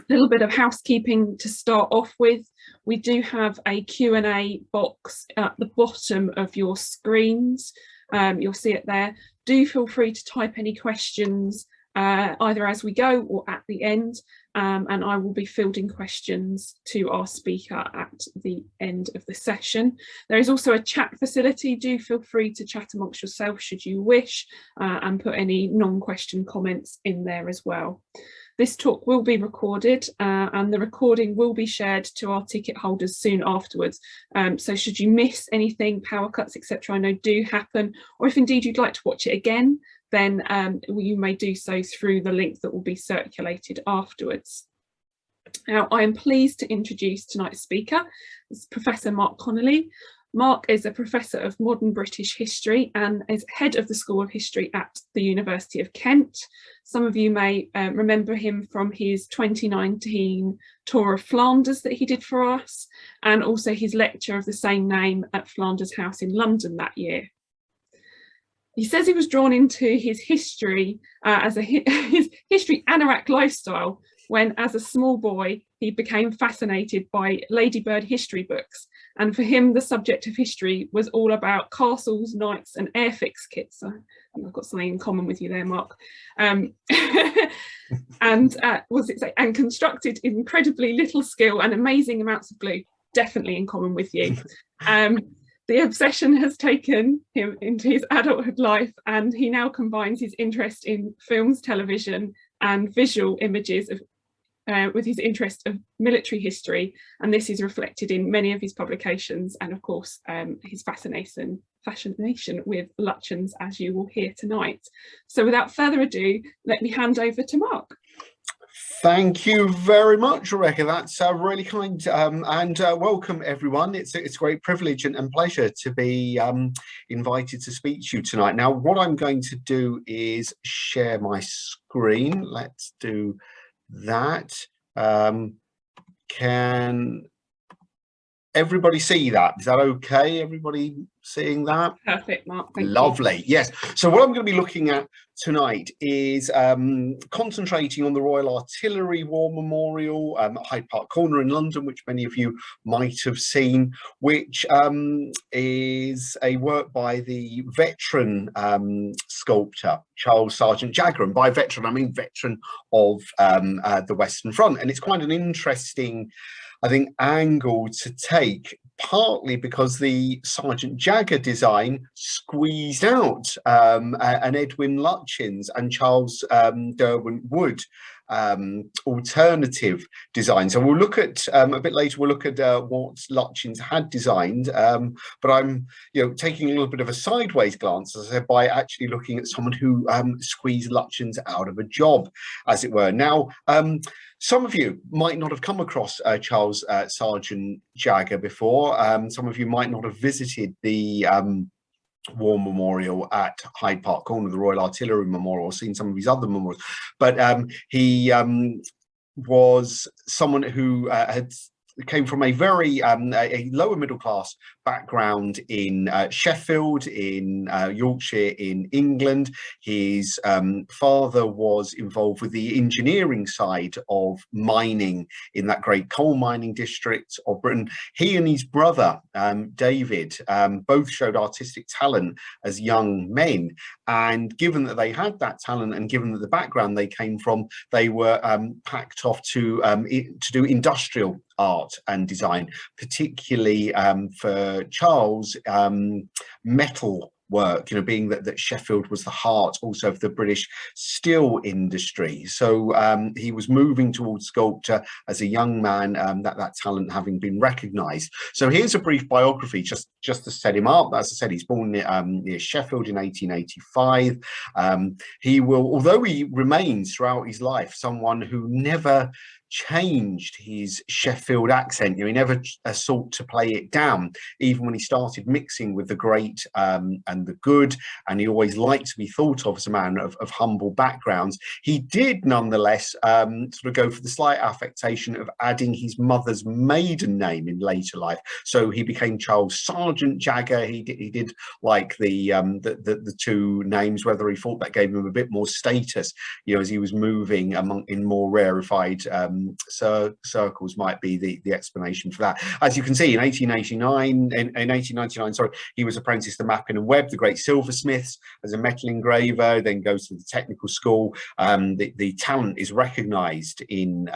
little bit of housekeeping to start off with. We do have a Q&A box at the bottom of your screens. You'll see it there. Do feel free to type any questions either as we go or at the end, and I will be fielding questions to our speaker at the end of the session. There is also a chat facility. Do feel free to chat amongst yourself should you wish, and put any non-question comments in there as well. This talk will be recorded, and the recording will be shared to our ticket holders soon afterwards. So should you miss anything, power cuts, etc., I know do happen, or if indeed you'd like to watch it again, then you may do so through the link that will be circulated afterwards. Now, I am pleased to introduce tonight's speaker. It's Professor Mark Connelly. Mark is a Professor of Modern British History and is Head of the School of History at the University of Kent. Some of you may remember him from his 2019 tour of Flanders that he did for us, and also his lecture of the same name at Flanders House in London that year. He says he was drawn into his history his history anorak lifestyle when, as a small boy, he became fascinated by ladybird history books. And for him, the subject of history was all about castles, knights, and airfix kits. So I've got something in common with you there, Mark. And constructed incredibly little skill and amazing amounts of glue. Definitely in common with you. The obsession has taken him into his adulthood life, and he now combines his interest in films, television, and visual images with his interest of military history, and this is reflected in many of his publications, and of course his fascination with Lutyens, as you will hear tonight. So without further ado, let me hand over to Mark. Thank you very much, Rebecca. That's really kind, and welcome everyone. It's a great privilege and pleasure to be invited to speak to you tonight. Now, what I'm going to do is share my screen. Let's do that. Can everybody see that? Is that okay? Everybody seeing that? Perfect, Mark. Thank Lovely. you. Yes. So what I'm going to be looking at tonight is concentrating on the Royal Artillery War Memorial at Hyde Park Corner in London, which many of you might have seen, which is a work by the veteran sculptor Charles Sergeant Jagger. And by veteran, I mean veteran of the Western Front. And it's quite an interesting, I think, angle to take, partly because the Sergeant Jagger design squeezed out an Edwin Lutyens and Charles Derwent-Wood alternative design. So we'll look at a bit later, we'll look at what Lutyens had designed, but I'm taking a little bit of a sideways glance, as I said, by actually looking at someone who squeezed Lutyens out of a job, as it were. Now, some of you might not have come across Charles Sergeant Jagger before. Some of you might not have visited the War Memorial at Hyde Park Corner, the Royal Artillery Memorial, seen some of his other memorials. But he was someone who came from a very a lower middle class background in Sheffield, in Yorkshire, in England. His father was involved with the engineering side of mining in that great coal mining district of Britain. He and his brother David both showed artistic talent as young men, and given that they had that talent and given that the background they came from, they were packed off to do industrial art and design, particularly for Charles, metal work, being that Sheffield was the heart also of the British steel industry. So he was moving towards sculpture as a young man, that talent having been recognised. So here's a brief biography just to set him up. As I said, he's born near Sheffield in 1885. He will, although he remains throughout his life someone who never changed his Sheffield accent, he never sought to play it down, even when he started mixing with the great and the good, and he always liked to be thought of as a man of humble backgrounds. He did nonetheless sort of go for the slight affectation of adding his mother's maiden name in later life, so he became Charles Sergeant Jagger. He did like the two names, whether he thought that gave him a bit more status, as he was moving in more rarefied circles might be the explanation for that. As you can see, in 1899, sorry, he was apprenticed to Mappin and Webb, the great silversmiths, as a metal engraver, then goes to the technical school. The talent is recognised in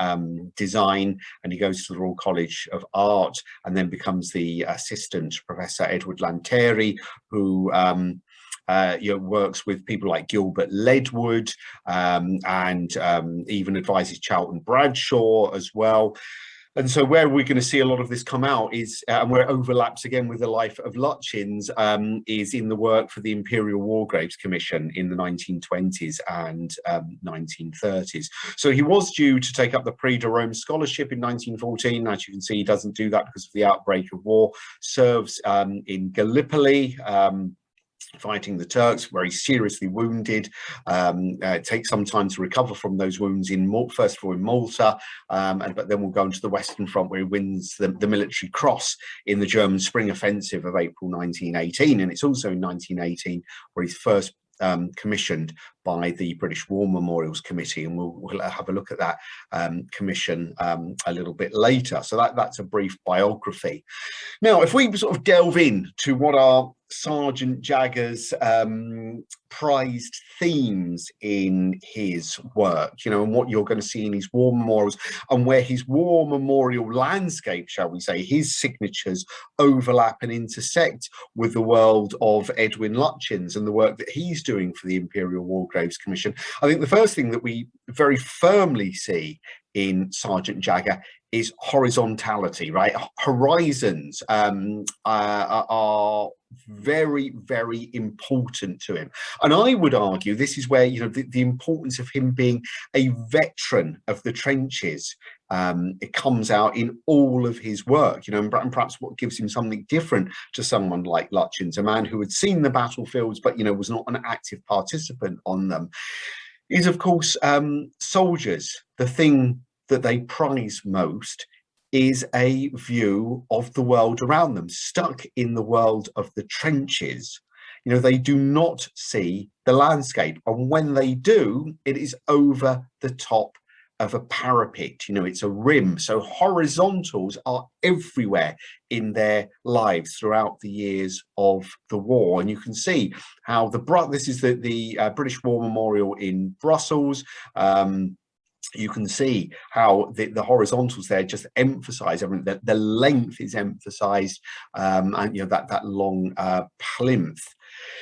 design, and he goes to the Royal College of Art, and then becomes the assistant Professor Edward Lanteri, who works with people like Gilbert Ledwood, and even advises Charlton Bradshaw as well. And so where we're going to see a lot of this come out is, and where it overlaps again with the life of Lutyens, is in the work for the Imperial War Graves Commission in the 1920s and 1930s. So he was due to take up the Prix de Rome Scholarship in 1914. As you can see, he doesn't do that because of the outbreak of war. Serves in Gallipoli, fighting the Turks, very seriously wounded. It takes some time to recover from those wounds first of all in Malta, but then we'll go into the Western Front, where he wins the Military Cross in the German Spring Offensive of April 1918. And it's also in 1918 where he's first commissioned by the British War Memorials Committee, and we'll have a look at that commission a little bit later. So that's a brief biography. Now, if we sort of delve in to what are Sergeant Jagger's prized themes in his work, and what you're going to see in his war memorials, and where his war memorial landscape, shall we say, his signatures overlap and intersect with the world of Edwin Lutyens and the work that he's doing for the Imperial War Graves Commission. I think the first thing that we very firmly see in Sergeant Jagger is horizontality, right? Horizons are very, very important to him. And I would argue this is where, the importance of him being a veteran of the trenches, it comes out in all of his work, and perhaps what gives him something different to someone like Lutyens, a man who had seen the battlefields, but, was not an active participant on them, is, of course, soldiers. The thing that they prize most is a view of the world around them, stuck in the world of the trenches. They do not see the landscape, and when they do, it is over the top of a parapet. It's a rim. So horizontals are everywhere in their lives throughout the years of the war, and you can see how this is the British War Memorial in Brussels. You can see how the horizontals there just emphasize everything. The length is emphasized, and that long plinth.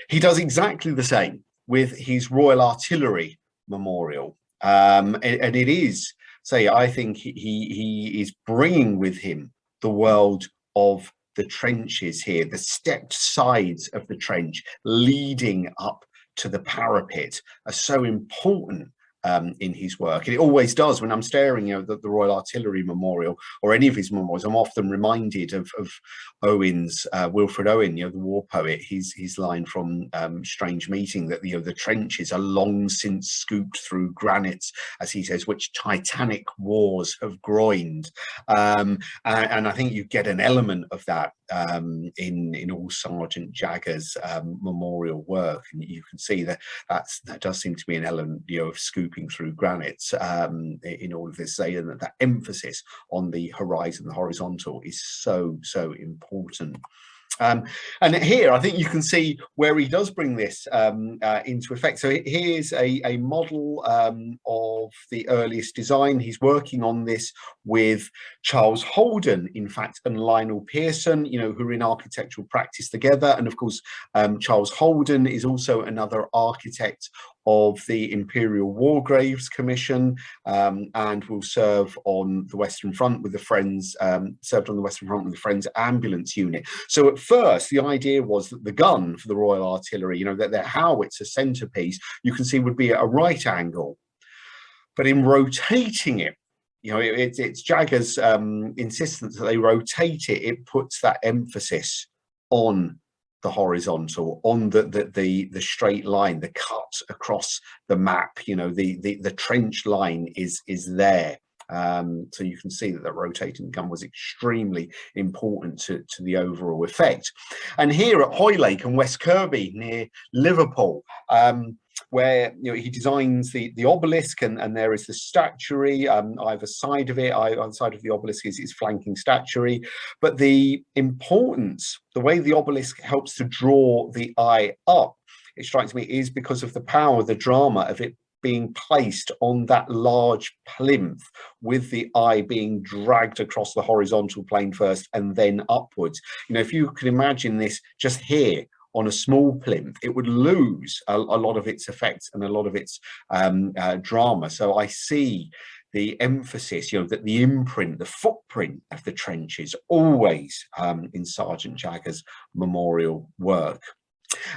He does exactly the same with his Royal Artillery Memorial, and it is, I think he is bringing with him the world of the trenches here, the stepped sides of the trench leading up to the parapet are so important in his work. And it always does. When I'm staring at the Royal Artillery Memorial or any of his memorials, I'm often reminded of Owen's, Wilfred Owen, the war poet, his line from Strange Meeting, that the trenches are long since scooped through granites, as he says, which titanic wars have groined. And I think you get an element of that in all Sergeant Jagger's memorial work, and you can see that does seem to be an element of scooping through granites in all of this, and that emphasis on the horizon, the horizontal, is so important. And here I think you can see where he does bring this into effect. So here's a model of the earliest design. He's working on this with Charles Holden, in fact, and Lionel Pearson, who are in architectural practice together. And of course, Charles Holden is also another architect of the Imperial War Graves Commission, and will serve on the Western Front with the Friends, Ambulance Unit. So at first, the idea was that the gun for the Royal Artillery, that their howitzer centerpiece, you can see would be at a right angle. But in rotating it, it's Jagger's insistence that they rotate it. It puts that emphasis on the horizontal, on the straight line, the cut across the map. The trench line is there. So you can see that the rotating gun was extremely important to the overall effect. And here at Hoylake and West Kirby near Liverpool, where he designs the obelisk, and there is the statuary either side of it. Either side of the obelisk is flanking statuary. But the importance, the way the obelisk helps to draw the eye up, it strikes me, is because of the power, the drama of it being placed on that large plinth, with the eye being dragged across the horizontal plane first and then upwards. If you can imagine this just here on a small plinth, it would lose a lot of its effects and a lot of its drama. So I see the emphasis, that the imprint, the footprint of the trenches always in Sergeant Jagger's memorial work.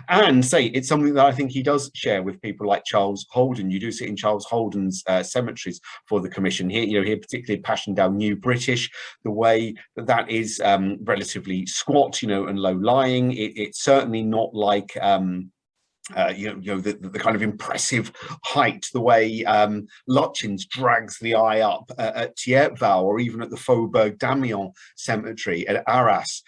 And it's something that I think he does share with people like Charles Holden. You do see it in Charles Holden's cemeteries for the commission. Here, particularly Passchendaele New British, the way that is relatively squat, and low-lying. It's certainly not like the kind of impressive height, the way Lutyens drags the eye up at Thiepval, or even at the Faubourg d'Amiens cemetery at Arras.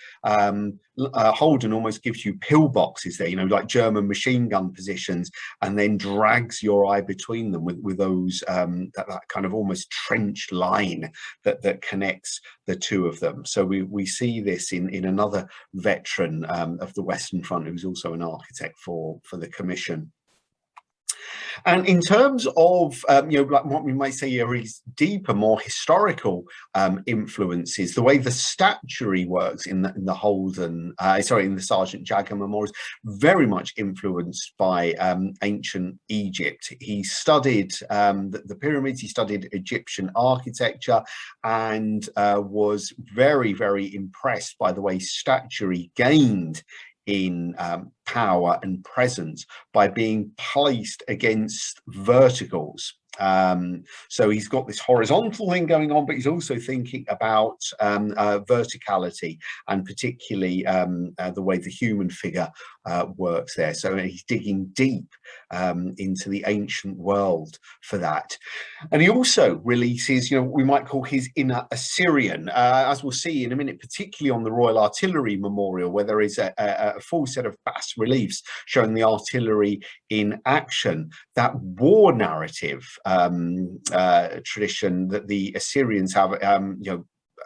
Holden almost gives you pillboxes there, like German machine gun positions, and then drags your eye between them with those that kind of almost trench line that connects the two of them. So we see this in another veteran of the Western Front, who's also an architect for the commission. And in terms of, like what we might say are his deeper, more historical influences, the way the statuary works in the Holden, in the Sergeant Jagger memorials, very much influenced by ancient Egypt. He studied the pyramids, he studied Egyptian architecture, and was very, very impressed by the way statuary gained in power and presence by being placed against verticals. So he's got this horizontal thing going on, but he's also thinking about verticality, and particularly the way the human figure works there. So he's digging deep into the ancient world for that. And he also releases, we might call his inner Assyrian, as we'll see in a minute, particularly on the Royal Artillery Memorial, where there is a full set of bas reliefs showing the artillery in action. That war narrative tradition that the Assyrians have,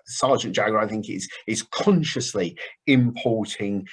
Sergeant Jagger, I think, is consciously importing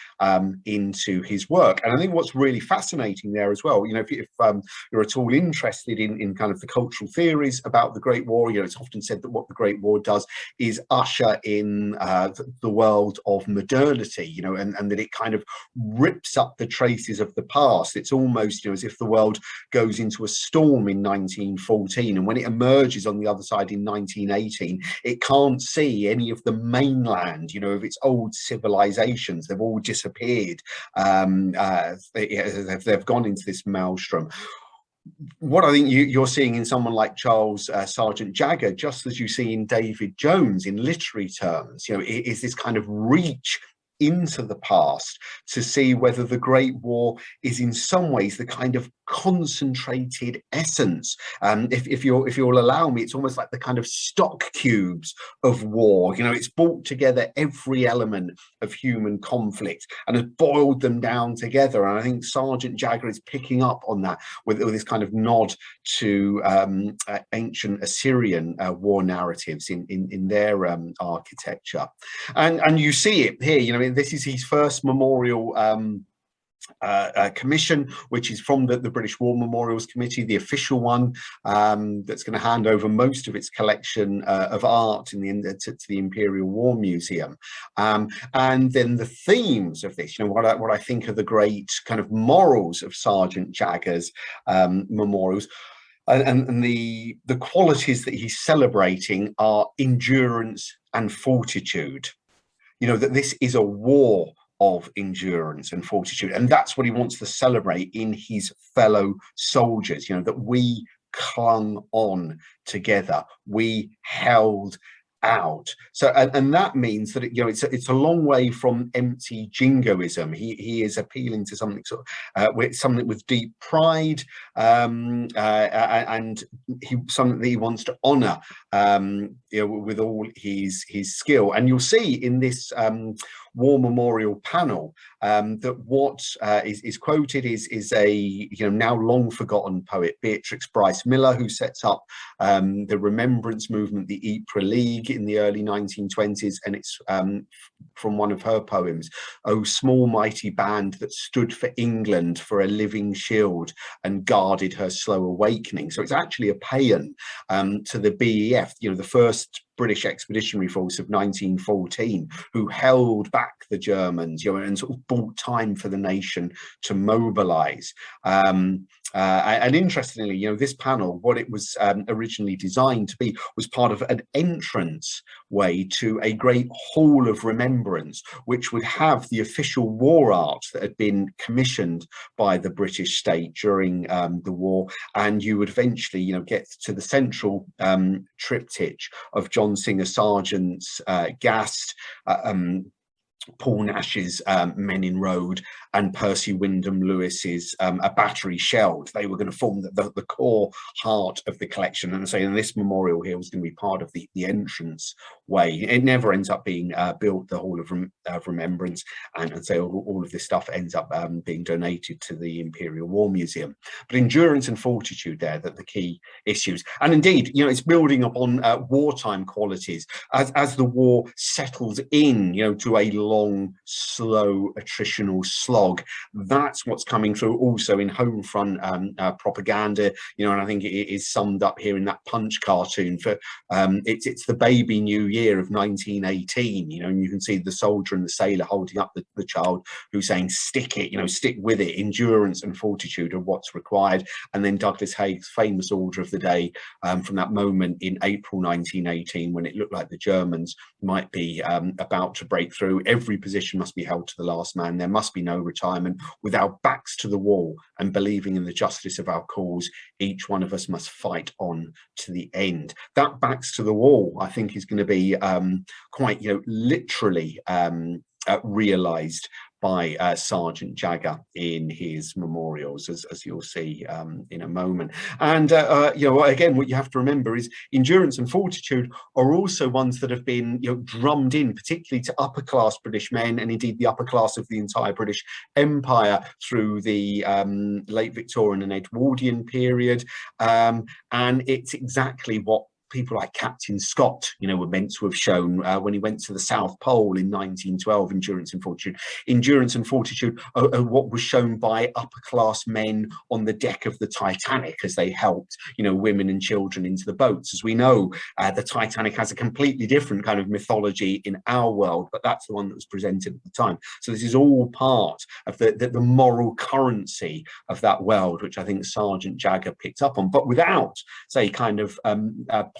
into his work. And I think what's really fascinating there as well, if you're at all interested in kind of the cultural theories about the Great War, it's often said that what the Great War does is usher in the world of modernity, and that it kind of rips up the traces of the past. It's almost, as if the world goes into a storm in 1914, and when it emerges on the other side in 1918, it can't see any of the mainland, of its old civilizations. They've all disappeared. They've gone into this maelstrom. What I think you're seeing in someone like Charles Sergeant Jagger, just as you see in David Jones in literary terms, is this kind of reach into the past to see whether the Great War is in some ways the kind of concentrated essence. If you'll allow me, it's almost like the kind of stock cubes of war. It's brought together every element of human conflict and has boiled them down together. And I think Sergeant Jagger is picking up on that with this kind of nod to ancient Assyrian war narratives in their architecture. And you see it here. This is his first memorial commission, which is from the British War Memorials Committee, the official one, that's going to hand over most of its collection of art to the Imperial War Museum. And then the themes of this, what I think are the great kind of morals of Sergeant Jagger's memorials. And the qualities that he's celebrating are endurance and fortitude. That this is a war of endurance and fortitude, and that's what he wants to celebrate in his fellow soldiers. That we clung on together, we held out. So, and that means that it's a long way from empty jingoism. He is appealing to something with something with deep pride, and something that he wants to honour, with all his skill. And you'll see in this war memorial panel, that what is quoted is a now long forgotten poet, Beatrix Bryce Miller, who sets up the remembrance movement, the Ypres League, in the early 1920s, and it's from one of her poems: "Oh, small mighty band that stood for England for a living shield and guarded her slow awakening." So it's actually a paean to the BEF, the first British Expeditionary Force of 1914, who held back the Germans, and sort of bought time for the nation to mobilise. And interestingly, this panel, what it was originally designed to be, was part of an entrance way to a great hall of remembrance, which would have the official war art that had been commissioned by the British state during the war, and you would eventually, get to the central triptych of John Singer Sargent's Gassed, Paul Nash's Men in Road, and Percy Wyndham Lewis's A Battery Shelled. They were going to form the core heart of the collection, and so this memorial here was going to be part of the entrance way. It never ends up being built, the Hall of Remembrance, and so all of this stuff ends up being donated to the Imperial War Museum. But endurance and fortitude there, that the key issues, and indeed, it's building upon wartime qualities as the war settles in, to a long, slow, attritional slog. That's what's coming through also in home front propaganda, and I think it is summed up here in that Punch cartoon for it's the baby new year of 1918, and you can see the soldier and the sailor holding up the child, who's saying, stick it, stick with it. Endurance and fortitude are what's required. And then Douglas Haig's famous order of the day from that moment in April 1918, when it looked like the Germans might be about to break through. Every position must be held to the last man. There must be no retirement. With our backs to the wall and believing in the justice of our cause, each one of us must fight on to the end. That backs to the wall, I think, is going to be quite, literally realised by Sergeant Jagger in his memorials, as you'll see in a moment. And again, what you have to remember is endurance and fortitude are also ones that have been drummed in, particularly to upper class British men, and indeed the upper class of the entire British Empire through the late Victorian and Edwardian period. And it's exactly what people like Captain Scott, were meant to have shown when he went to the South Pole in 1912. Endurance and fortitude. Endurance and fortitude are what was shown by upper class men on the deck of the Titanic as they helped, women and children into the boats. As we know, the Titanic has a completely different kind of mythology in our world, but that's the one that was presented at the time. So this is all part of the moral currency of that world, which I think Sergeant Jagger picked up on, but without, say, kind of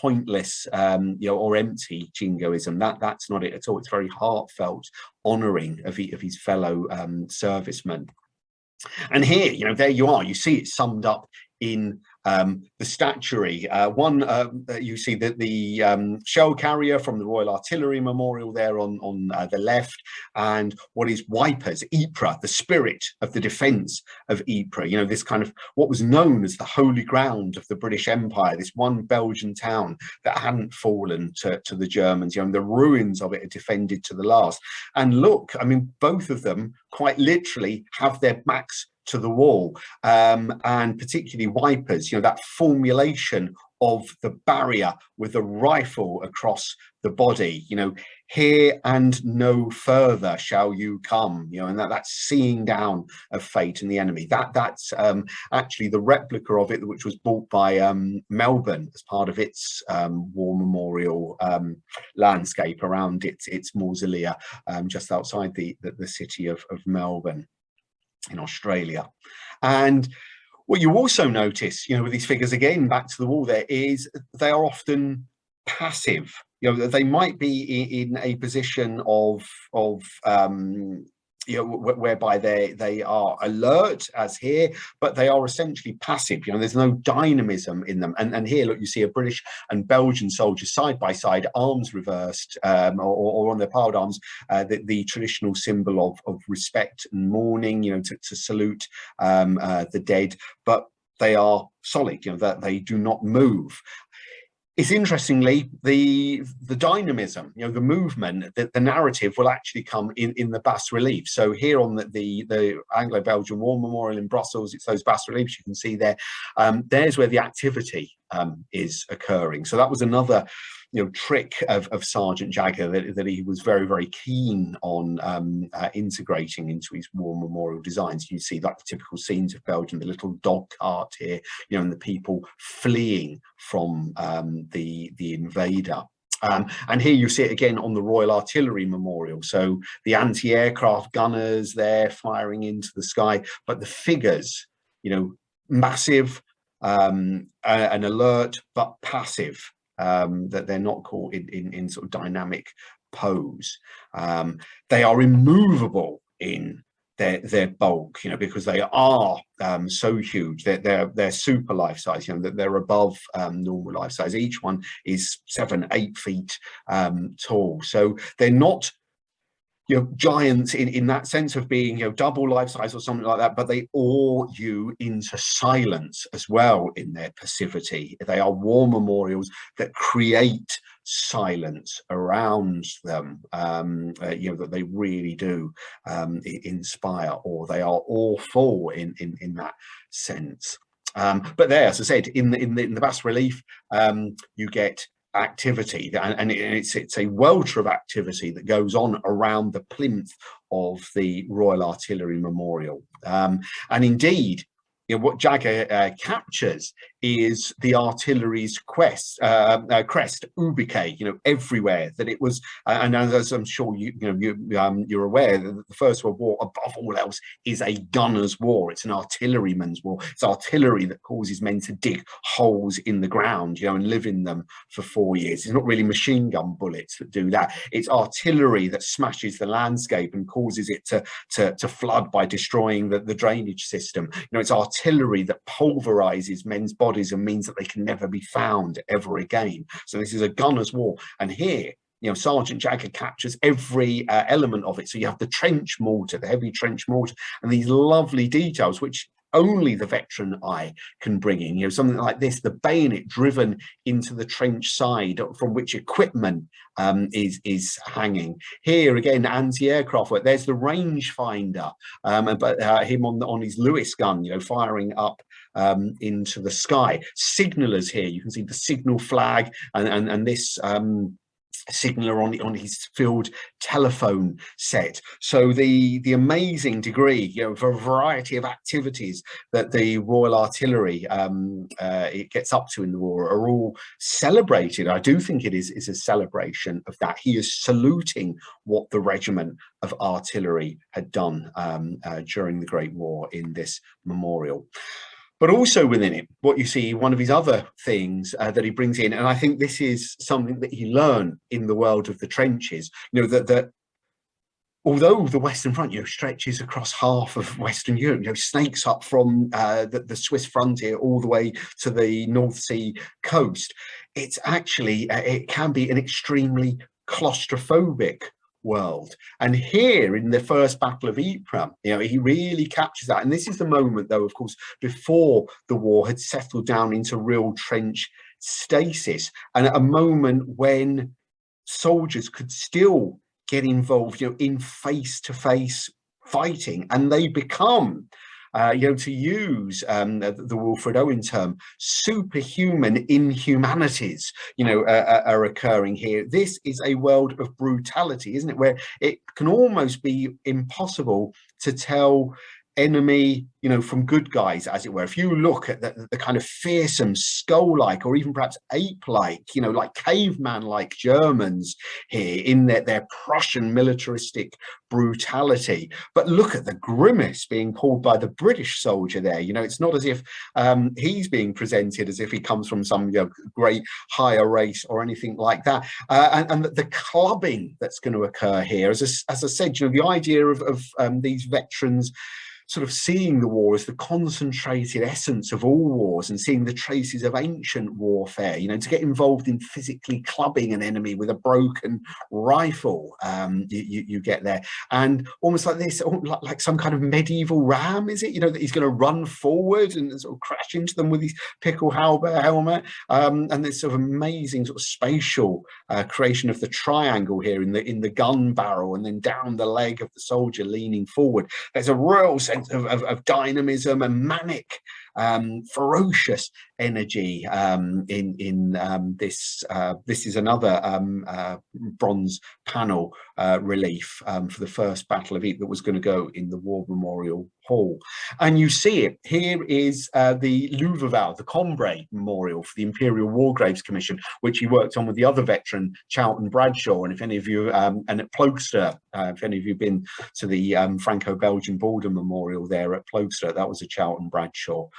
pointless or empty jingoism. That's not it at all. It's very heartfelt honouring of his fellow servicemen. And here, there you are. You see it summed up in the statuary. You see that the shell carrier from the Royal Artillery Memorial there on the left, and what is Wipers, Ypres, the spirit of the defence of Ypres. This kind of what was known as the holy ground of the British Empire, this one Belgian town that hadn't fallen to the Germans. The ruins of it are defended to the last. And look, I mean, both of them quite literally have their backs to the wall, and particularly Wipers, that formulation of the barrier with a rifle across the body, here and no further shall you come, and that's seeing down of fate and the enemy. That's actually the replica of it, which was bought by Melbourne as part of its war memorial landscape around its mausolea just outside the city of Melbourne in Australia. And what you also notice, with these figures, again, back to the wall there, is they are often passive. They might be in a position of whereby they are alert, as here, but they are essentially passive. There's no dynamism in them. And here, look, you see a British and Belgian soldier side by side, arms reversed, or on their piled arms, the traditional symbol of respect and mourning, to salute the dead, but they are solid, that they do not move. it's interestingly the dynamism, the movement, the narrative will actually come in the bas relief. So here on the Anglo-Belgian War Memorial in Brussels, it's those bas reliefs you can see there. There's where the activity is occurring. So that was another trick of Sergeant Jagger that he was very, very keen on integrating into his war memorial designs. You see like the typical scenes of Belgium, the little dog cart here, and the people fleeing from the invader. And here you see it again on the Royal Artillery Memorial. So the anti-aircraft gunners there firing into the sky, but the figures, massive and alert, but passive. That they're not caught in sort of dynamic pose. They are immovable in their bulk, because they are so huge. They're super life size. That they're above normal life size. Each one is 7-8 feet tall. So they're not giants in that sense of being double life size or something like that, but they awe you into silence as well in their passivity. They are war memorials that create silence around them, that they really do inspire, or they are awful in that sense. But there, as I said, in the bas relief, you get activity, and it's a welter of activity that goes on around the plinth of the Royal Artillery Memorial. And indeed, what Jagger captures is the artillery's crest, ubique, everywhere. That it was, and as I'm sure you're aware, that the First World War, above all else, is a gunner's war. It's an artilleryman's war. It's artillery that causes men to dig holes in the ground, and live in them for 4 years. It's not really machine gun bullets that do that. It's artillery that smashes the landscape and causes it to flood by destroying the drainage system. It's artillery that pulverizes men's bodies and means that they can never be found ever again. So this is a gunner's war. And here, Sergeant Jagger captures every element of it. So you have the trench mortar, the heavy trench mortar, and these lovely details, which only the veteran eye can bring in. Something like this, the bayonet driven into the trench side from which equipment is hanging. Here again, anti-aircraft work. There's the rangefinder, but him on his Lewis gun, firing up into the sky. Signalers here, you can see the signal flag and this signaler on his field telephone set. So the amazing degree, of a variety of activities that the Royal Artillery it gets up to in the war are all celebrated. I do think it is a celebration of that. He is saluting what the regiment of artillery had done during the Great War in this memorial. But also within it, what you see, one of his other things that he brings in, and I think this is something that he learned in the world of the trenches, that although the Western Front, stretches across half of Western Europe, snakes up from the Swiss frontier all the way to the North Sea coast, it's actually, it can be an extremely claustrophobic world. And here in the first Battle of Ypres, he really captures that. And this is the moment, though, of course, before the war had settled down into real trench stasis, and a moment when soldiers could still get involved, in face-to-face fighting, and they become to use the Wilfred Owen term, superhuman inhumanities, are occurring here. This is a world of brutality, isn't it? Where it can almost be impossible to tell enemy, from good guys, as it were. If you look at the kind of fearsome skull-like, or even perhaps ape-like, like caveman-like Germans here in their Prussian militaristic brutality. But look at the grimace being pulled by the British soldier there. It's not as if he's being presented as if he comes from some great higher race or anything like that. And the clubbing that's going to occur here, as I said, the idea of these veterans sort of seeing the war as the concentrated essence of all wars and seeing the traces of ancient warfare, you know, to get involved in physically clubbing an enemy with a broken rifle, you get there, and almost like this, like some kind of medieval ram, is it, you know, that he's going to run forward and sort of crash into them with his pickelhaube helmet, and this sort of amazing sort of spatial creation of the triangle here in the gun barrel and then down the leg of the soldier leaning forward. There's a real sense of dynamism and manic, ferocious energy in this. This is another bronze panel relief for the first Battle of Ypres that was going to go in the War Memorial Hall, and you see it here is the Thiepval, the Combray Memorial for the Imperial War Graves Commission, which he worked on with the other veteran Charlton Bradshaw. And if any of you and at Ploegster, if any of you been to the Franco-Belgian Border Memorial there at Ploegster, that was a Charlton Bradshaw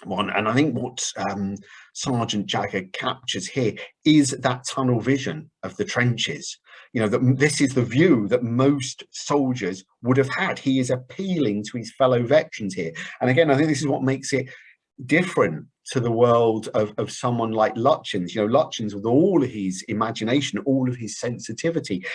one. And I think what Sergeant Jagger captures here is that tunnel vision of the trenches. You know, that this is the view that most soldiers would have had. He is appealing to his fellow veterans here. And again, I think this is what makes it different to the world of someone like Lutyens. You know, Lutyens, with all of his imagination, all of his sensitivity,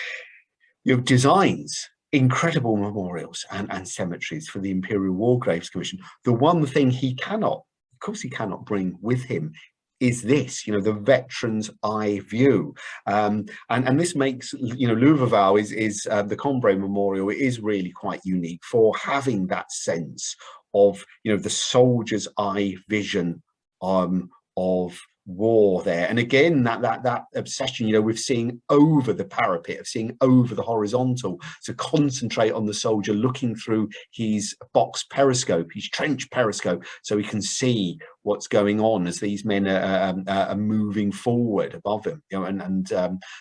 you know, designs incredible memorials and cemeteries for the Imperial War Graves Commission. The one thing he cannot, of course, he cannot bring with him is this, you know, the veteran's eye view, and this makes, you know, Thiepval is the Combray Memorial is really quite unique for having that sense of, you know, the soldier's eye vision of war there. And again, that obsession, you know, with seeing over the parapet, of seeing over the horizontal, to concentrate on the soldier looking through his box periscope, his trench periscope, so he can see what's going on as these men are moving forward above him, you know, and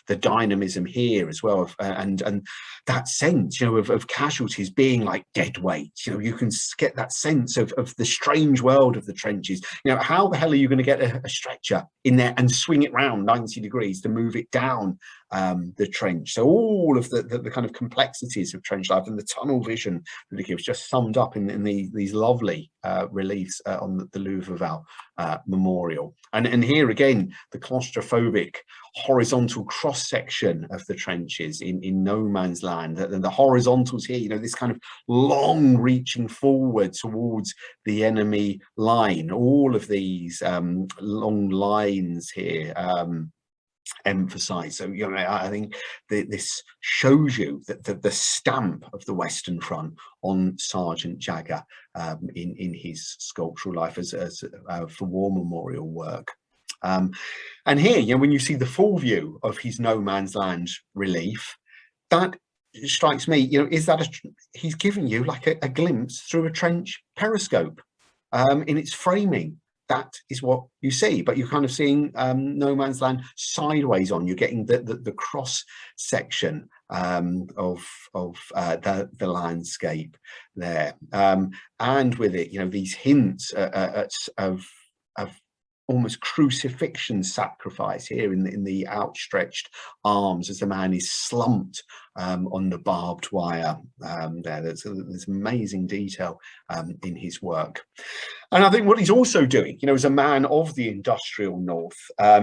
the dynamism here as well, and that sense, you know, of casualties being like dead weight. You know, you can get that sense of the strange world of the trenches. You know, how the hell are you going to get a stretcher in there and swing it round 90 degrees to move it down the trench? So all of the kind of complexities of trench life and the tunnel vision that it gives, just summed up in these lovely reliefs on the Thiepval Memorial. And here again, the claustrophobic horizontal cross section of the trenches in no man's land, and the horizontals here, you know, this kind of long reaching forward towards the enemy line, all of these long lines here emphasize. So, you know, I think this shows you that the stamp of the Western Front on Sergeant Jagger in his sculptural life as for war memorial work. And here, you know, when you see the full view of his no man's land relief, that strikes me, you know, is that he's given you like a glimpse through a trench periscope in its framing. That is what you see, but you're kind of seeing no man's land sideways on. You're getting the cross section of the landscape there, and with it, you know, these hints of almost crucifixion sacrifice here in the outstretched arms as the man is slumped on the barbed wire there. There's amazing detail in his work. And I think what he's also doing, you know, as a man of the industrial north,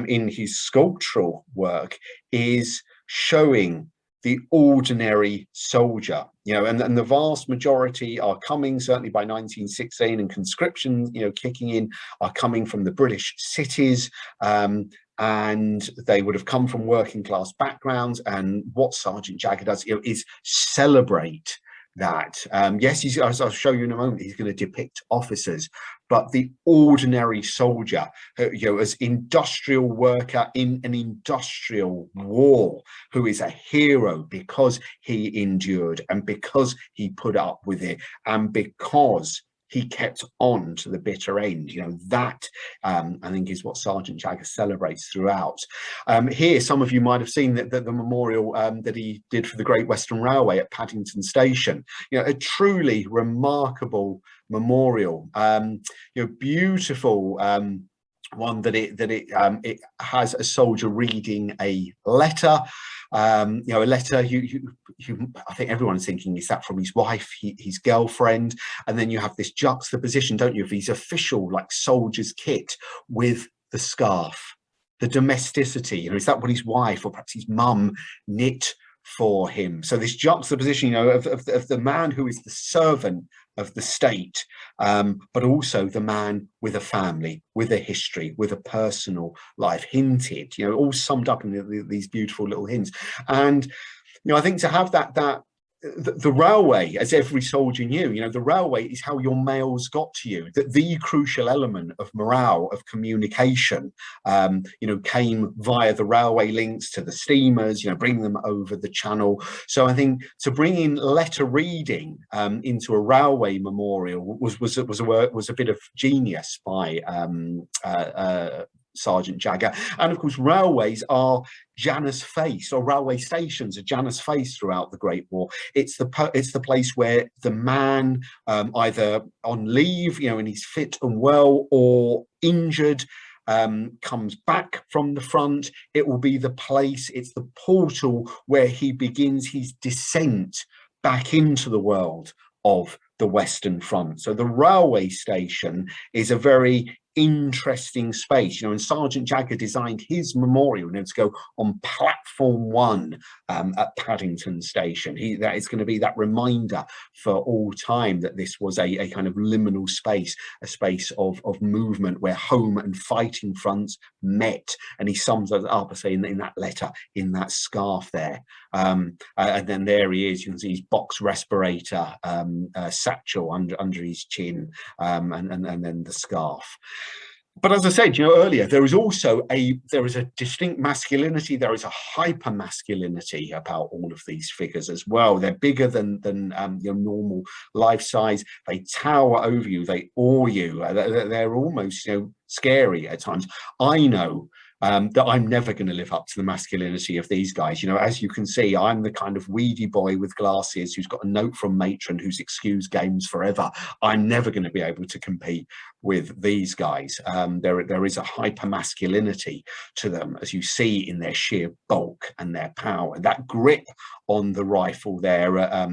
in his sculptural work, is showing the ordinary soldier, you know, and the vast majority are coming, certainly by 1916, and conscription, you know, kicking in, are coming from the British cities, and they would have come from working class backgrounds. And what Sergeant Jagger does, you know, is celebrate that. Yes, as I'll show you in a moment, he's going to depict officers, but the ordinary soldier, you know, as industrial worker in an industrial war, who is a hero because he endured and because he put up with it and because he kept on to the bitter end. You know, that I think is what Sergeant Jagger celebrates throughout. Here, some of you might have seen the memorial that he did for the Great Western Railway at Paddington Station. You know, a truly remarkable memorial. You know, beautiful one that it has a soldier reading a letter. You know, a letter. I think everyone's thinking, is that from his wife, his girlfriend? And then you have this juxtaposition, don't you, of his official, like, soldier's kit with the scarf, the domesticity. You know, is that what his wife or perhaps his mum knit for him? So this juxtaposition, you know, of the man who is the servant of the state, but also the man with a family, with a history, with a personal life, hinted, you know, all summed up in these beautiful little hints. And, you know, I think to have the railway, as every soldier knew, you know, the railway is how your mails got to you. The crucial element of morale, of communication, you know, came via the railway links to the steamers, you know, bring them over the channel. So I think to bring in letter reading into a railway memorial was a bit of genius by Sergeant Jagger. And of course, railways are Janus face, or railway stations are Janus face throughout the Great War. It's the place where the man, either on leave, you know, and he's fit and well, or injured, comes back from the front. It will be the place, it's the portal where he begins his descent back into the world of the Western Front. So the railway station is a very interesting space, you know, and Sergeant Jagger designed his memorial, you know, to go on platform 1 at Paddington Station. That is going to be that reminder for all time that this was a kind of liminal space, a space of movement where home and fighting fronts met. And he sums it up, I say, in that letter, in that scarf there. And then there he is, you can see his box respirator satchel under his chin, and then the scarf. But as I said, you know, earlier, there is a distinct masculinity, there is a hyper masculinity about all of these figures as well. They're bigger than your normal life size. They tower over you, they awe you. They're almost, you know, scary at times. I know that I'm never going to live up to the masculinity of these guys. You know, as you can see, I'm the kind of weedy boy with glasses who's got a note from matron who's excused games forever. I'm never going to be able to compete with these guys. There is a hyper masculinity to them, as you see in their sheer bulk and their power. That grip on the rifle there at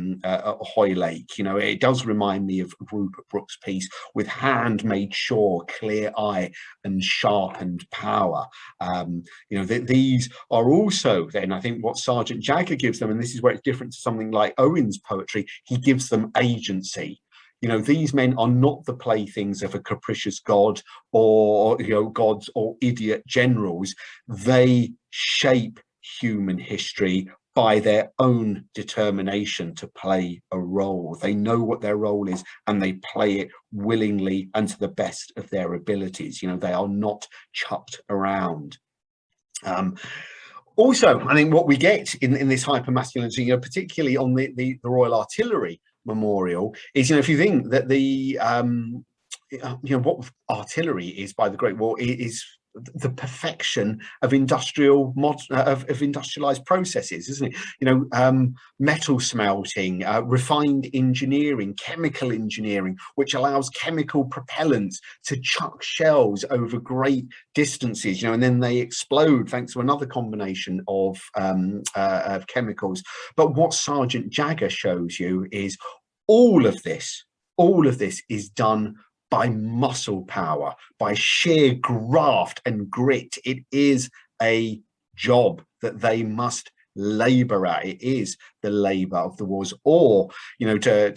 Hoylake, you know, it does remind me of Rupert Brooke's piece, with hand made sure, clear eye and sharpened power. You know, these are also then, I think, what Sergeant Jagger gives them, and this is where it's different to something like Owen's poetry, he gives them agency. You know, these men are not the playthings of a capricious god, or, you know, gods or idiot generals. They shape human history by their own determination to play a role. They know what their role is and they play it willingly and to the best of their abilities. You know, they are not chucked around. Also, I think what we get in this hypermasculinity, you know, particularly on the Royal Artillery Memorial, is, you know, if you think that you know, what artillery is by the Great War is the perfection of industrialized processes, isn't it? You know, metal smelting, refined engineering, chemical engineering, which allows chemical propellants to chuck shells over great distances, you know, and then they explode thanks to another combination of chemicals. But what Sergeant Jagger shows you is all of this is done by muscle power, by sheer graft and grit. It is a job that they must labor at. It is the labor of the wars, or, you know, to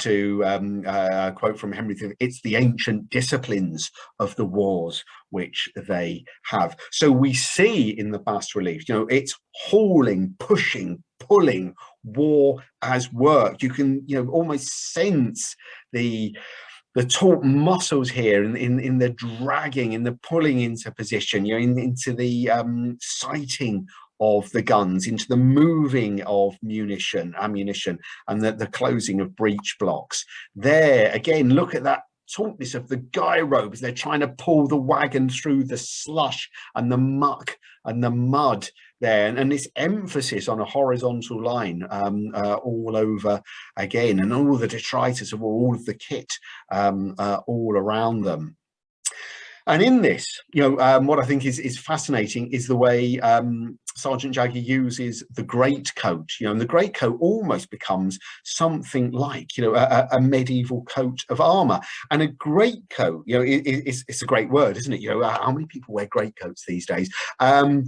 quote from Henry V, it's the ancient disciplines of the wars which they have. So we see in the bas relief, you know, it's hauling, pushing, pulling, war as work. You can, you know, almost sense the taut muscles here in the dragging, in the pulling into position, you know, into the sighting of the guns, into the moving of ammunition, and the closing of breech blocks. There again, look at that tautness of the guy ropes. They're trying to pull the wagon through the slush and the muck and the mud there, and this emphasis on a horizontal line all over again, and all the detritus of all of the kit all around them. And in this, what I think is fascinating is the way Sergeant Jagger uses the greatcoat, and the greatcoat almost becomes something like, a medieval coat of armor. And a greatcoat, it's a great word, isn't it? How many people wear greatcoats these days? As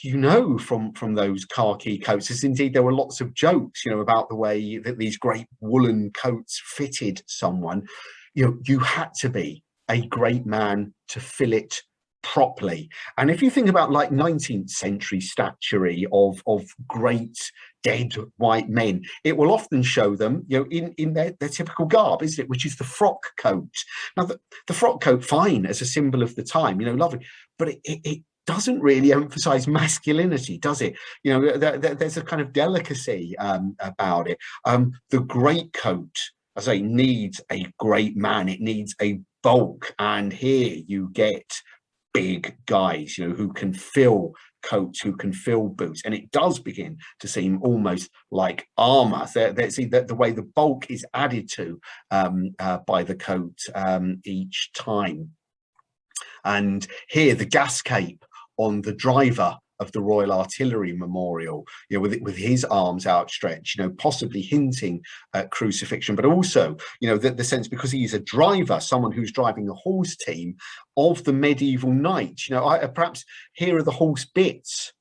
you know from those khaki coats, as indeed there were lots of jokes, about the way that these great woolen coats fitted someone. You had to be a great man to fill it properly. And if you think about like 19th century statuary of great dead white men, it will often show them, in their typical garb, isn't it, which is the frock coat. Now the frock coat, fine as a symbol of the time, lovely, but it doesn't really emphasize masculinity, does it? There's a kind of delicacy about it. The greatcoat, I say, needs a great man. It needs a bulk, and here you get big guys, who can fill coats, who can fill boots, and it does begin to seem almost like armor. See that the way the bulk is added to by the coat each time. And here the gas cape on the driver of the Royal Artillery Memorial, with his arms outstretched, possibly hinting at crucifixion, but also, the sense, because he is a driver, someone who's driving a horse team, of the medieval knight. Perhaps here are the horse bits,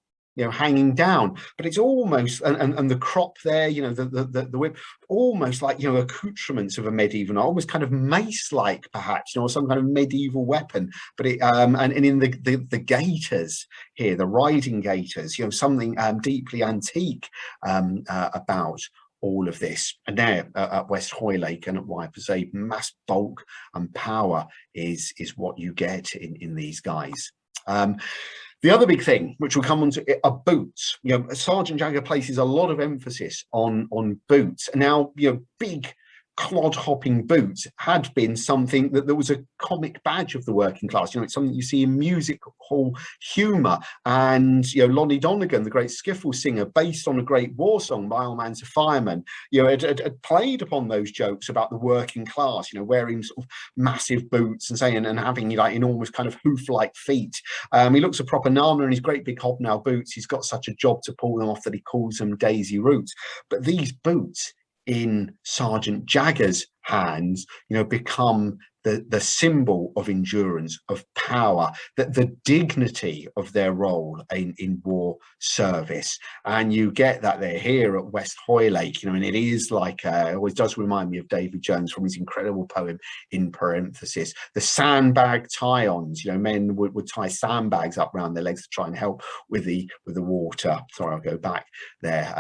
hanging down, but it's almost, and the crop there, the whip, almost like, accoutrements of a medieval knight, almost kind of mace-like, perhaps, or some kind of medieval weapon. But it, and in the gaiters here, the riding gaiters, something deeply antique about all of this. And there at West Hoylake and at Whitehall, mass, bulk and power is what you get in these guys. The other big thing, which we'll come on to, are boots. Sergeant Jagger places a lot of emphasis on boots. Now, big clod-hopping boots had been something that was a comic badge of the working class. It's something you see in music hall humour. And, Lonnie Donegan, the great skiffle singer, based on a great war song by Old Man's a Fireman, had played upon those jokes about the working class, wearing sort of massive boots and saying, and having like enormous kind of hoof-like feet. He looks a proper nana in his great big hobnail boots. He's got such a job to pull them off that he calls them Daisy Roots. But these boots in Sergeant Jagger's hands, become the symbol of endurance, of power, that the dignity of their role in war service. And you get that they're here at West Hoylake, and it is like, it always does remind me of David Jones from his incredible poem In Parenthesis. The sandbag tie-ons, men would tie sandbags up around their legs to try and help with the water. Sorry, I'll go back there.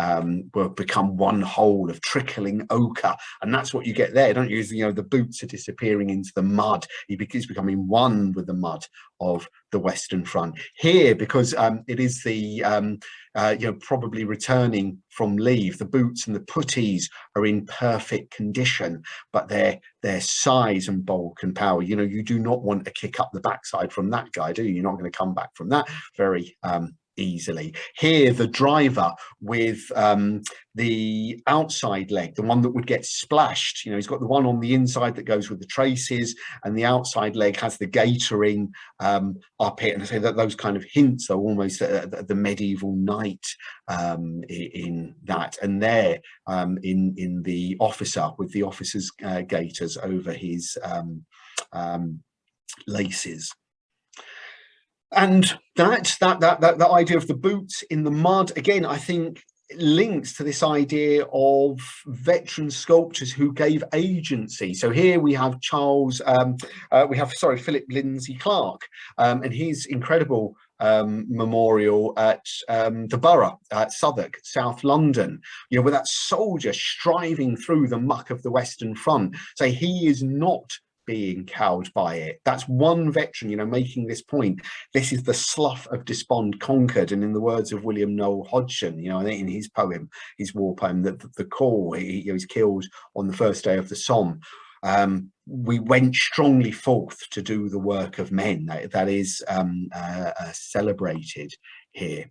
Will become one hole of trickling ochre, and that's what you get there, don't you? The boots are disappearing into the mud. He's becoming one with the mud of the Western Front. Here, because it is the probably returning from leave, the boots and the puttees are in perfect condition, but their size and bulk and power, you do not want a kick up the backside from that guy, do you? You're not going to come back from that very easily. Here, the driver with the outside leg, the one that would get splashed, he's got the one on the inside that goes with the traces, and the outside leg has the gaitering up here. And I say that those kind of hints are almost the medieval knight in that. And there in the officer with the officer's gaiters over his laces. And that idea of the boots in the mud, again, I think links to this idea of veteran sculptors who gave agency. So here we have Philip Lindsay Clark and his incredible memorial at the Borough at Southwark, South London, with that soldier striving through the muck of the Western Front. So he is not being cowed by it. That's one veteran, making this point. This is the slough of despond conquered. And in the words of William Noel Hodgson, in his poem, his war poem, that the call, he's killed on the first day of the Somme. We went strongly forth to do the work of men. That is celebrated here.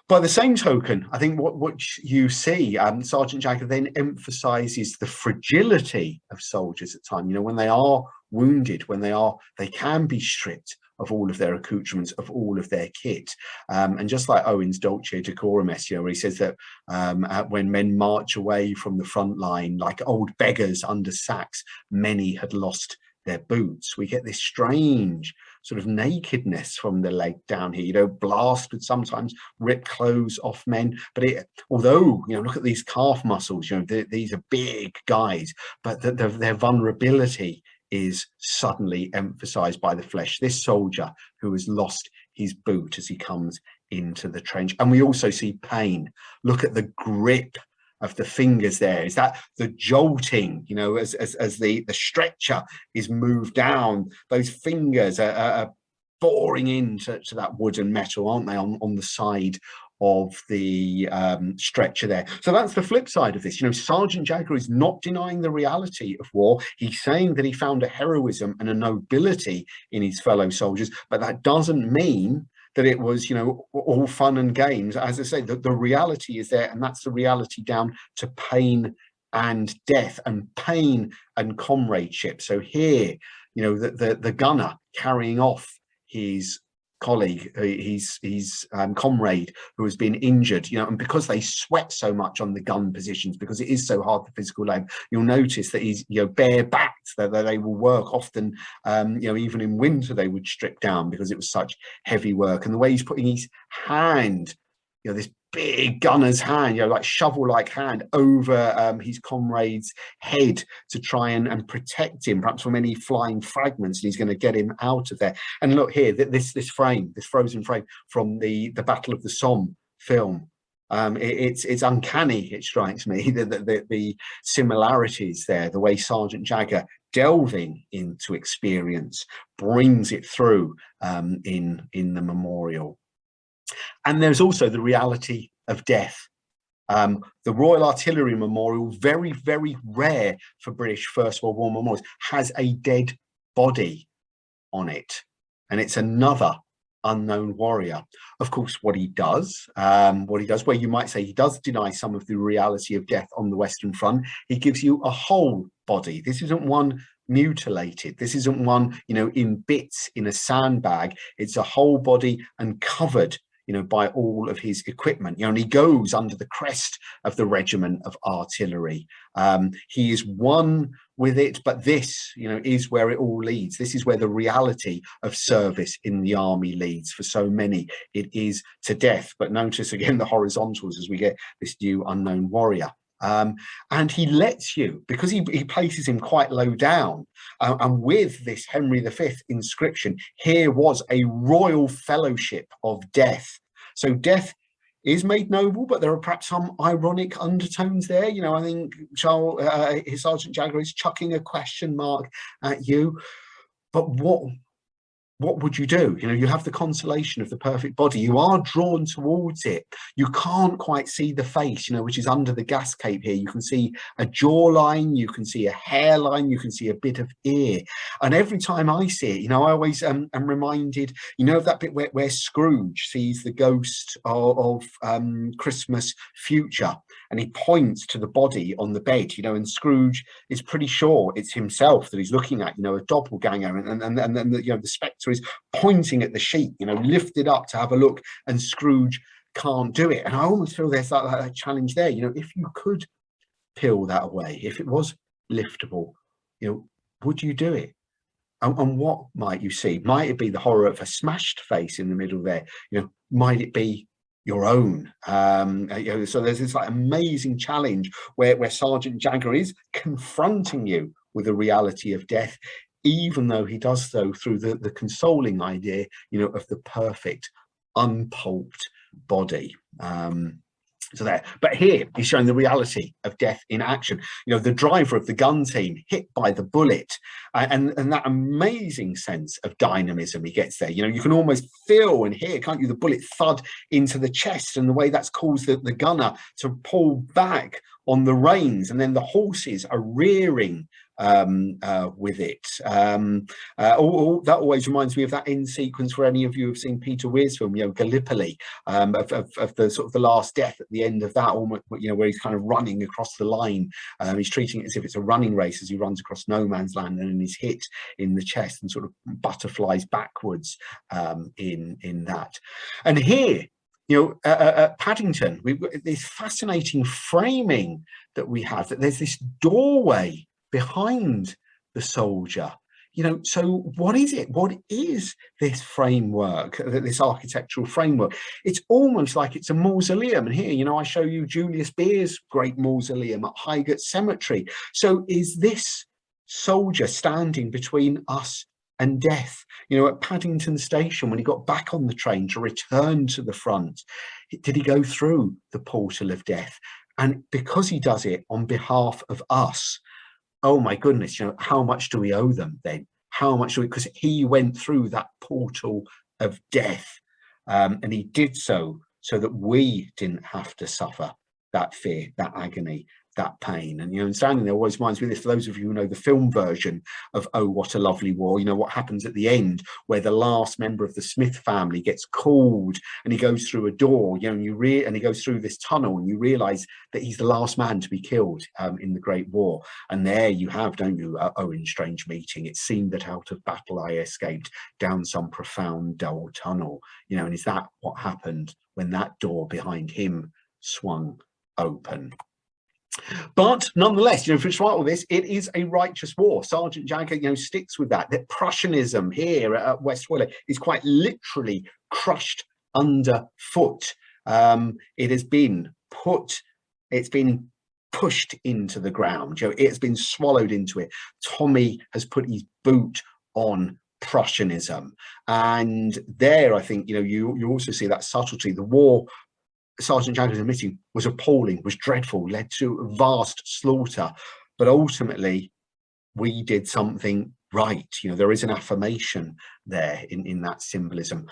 By the same token, I think what you see, Sergeant Jagger then emphasises the fragility of soldiers at the time. When they are wounded, when they can be stripped of all of their accoutrements, of all of their kit. And just like Owen's Dulce Decorum Est, where he says that when men march away from the front line like old beggars under sacks, many had lost their boots. We get this strange sort of nakedness from the leg down here. Blast would sometimes rip clothes off men, but although, look at these calf muscles, these are big guys, but their vulnerability is suddenly emphasized by the flesh. This soldier who has lost his boot as he comes into the trench. And we also see pain. Look at the grip of the fingers there. Is that the jolting, as the stretcher is moved down, those fingers are boring into that wood and metal, aren't they, on the side of the stretcher there. So that's the flip side of this. Sergeant Jagger is not denying the reality of war. He's saying that he found a heroism and a nobility in his fellow soldiers, but that doesn't mean that it was, all fun and games. As I say, the reality is there, and that's the reality down to pain and death, and pain and comradeship. So here, the gunner carrying off his colleague, his comrade who has been injured, and because they sweat so much on the gun positions, because it is so hard for physical labor, you'll notice that he's bare-backed, that they will work often, even in winter they would strip down because it was such heavy work. And the way he's putting his hand, this big gunner's hand, like shovel-like hand over his comrade's head to try and protect him, perhaps from any flying fragments, and he's going to get him out of there. And look here, this frozen frame from the Battle of the Somme film. It's uncanny, it strikes me, the similarities there, the way Sergeant Jagger, delving into experience, brings it through in the memorial. And there's also the reality of death. The Royal Artillery Memorial, very, very rare for British First World War memorials, has a dead body on it. And it's another unknown warrior. Of course, what he does, where you might say he does deny some of the reality of death on the Western Front, he gives you a whole body. This isn't one mutilated. This isn't one, in bits in a sandbag. It's a whole body and covered by all of his equipment, and he goes under the crest of the regiment of artillery. He is one with it, but this, is where it all leads. This is where the reality of service in the army leads. For so many, it is to death. But notice again the horizontals as we get this new unknown warrior. And he lets you, because he places him quite low down, and with this Henry V inscription, here was a royal fellowship of death. So death is made noble, but there are perhaps some ironic undertones there. I think Sergeant Jagger is chucking a question mark at you. But what would you do? You have the consolation of the perfect body. You are drawn towards it. You can't quite see the face, which is under the gas cape here. You can see a jawline, you can see a hairline, you can see a bit of ear. And every time I see it, I always am reminded, of that bit where Scrooge sees the ghost of Christmas future, and he points to the body on the bed, and Scrooge is pretty sure it's himself that he's looking at, a doppelganger, and then the spectre is pointing at the sheet, lifted up to have a look, and Scrooge can't do it. And I almost feel there's that challenge there. If you could peel that away, if it was liftable, would you do it? And what might you see? Might it be the horror of a smashed face in the middle there? Might it be your own? So there's this amazing challenge where Sergeant Jagger is confronting you with the reality of death, even though he does so through the consoling idea, of the perfect unpulped body. But here he's showing the reality of death in action. The driver of the gun team hit by the bullet, and that amazing sense of dynamism he gets there. You can almost feel and hear, can't you, the bullet thud into the chest, and the way that's caused the gunner to pull back on the reins, and then the horses are rearing with it. That always reminds me of that end sequence for any of you who have seen Peter Weir's film, Gallipoli, of the sort of the last death at the end of that, almost, where he's kind of running across the line. He's treating it as if it's a running race as he runs across no man's land, and then he's hit in the chest and sort of butterflies backwards in that. And here, at Paddington, we've got this fascinating framing that we have, that there's this doorway behind the soldier. So what is it? What is this framework, this architectural framework? It's almost like it's a mausoleum. And here, I show you Julius Beer's great mausoleum at Highgate Cemetery. So is this soldier standing between us and death? At Paddington Station, when he got back on the train to return to the front, did he go through the portal of death? And because he does it on behalf of us, oh my goodness, how much do we owe them then? How much do we, because he went through that portal of death, and he did so that we didn't have to suffer that fear, that agony, that pain. And standing there always reminds me of this, for those of you who know the film version of Oh What a Lovely War, what happens at the end, where the last member of the Smith family gets called and he goes through a door, and he goes through this tunnel, and you realize that he's the last man to be killed in the Great War. And there you have, don't you, Owen's strange meeting. It seemed that out of battle I escaped down some profound dull tunnel. And is that what happened when that door behind him swung open? But nonetheless, despite all this, it is a righteous war. Sergeant Jagger, sticks with that Prussianism here at West Hoylake is quite literally crushed underfoot. It has been pushed into the ground. It's been swallowed into it. Tommy has put his boot on Prussianism, and there, I think, you also see that subtlety. The war, Sergeant Jagger's admitting, was appalling, was dreadful, led to vast slaughter, but ultimately we did something right. There is an affirmation there in that symbolism.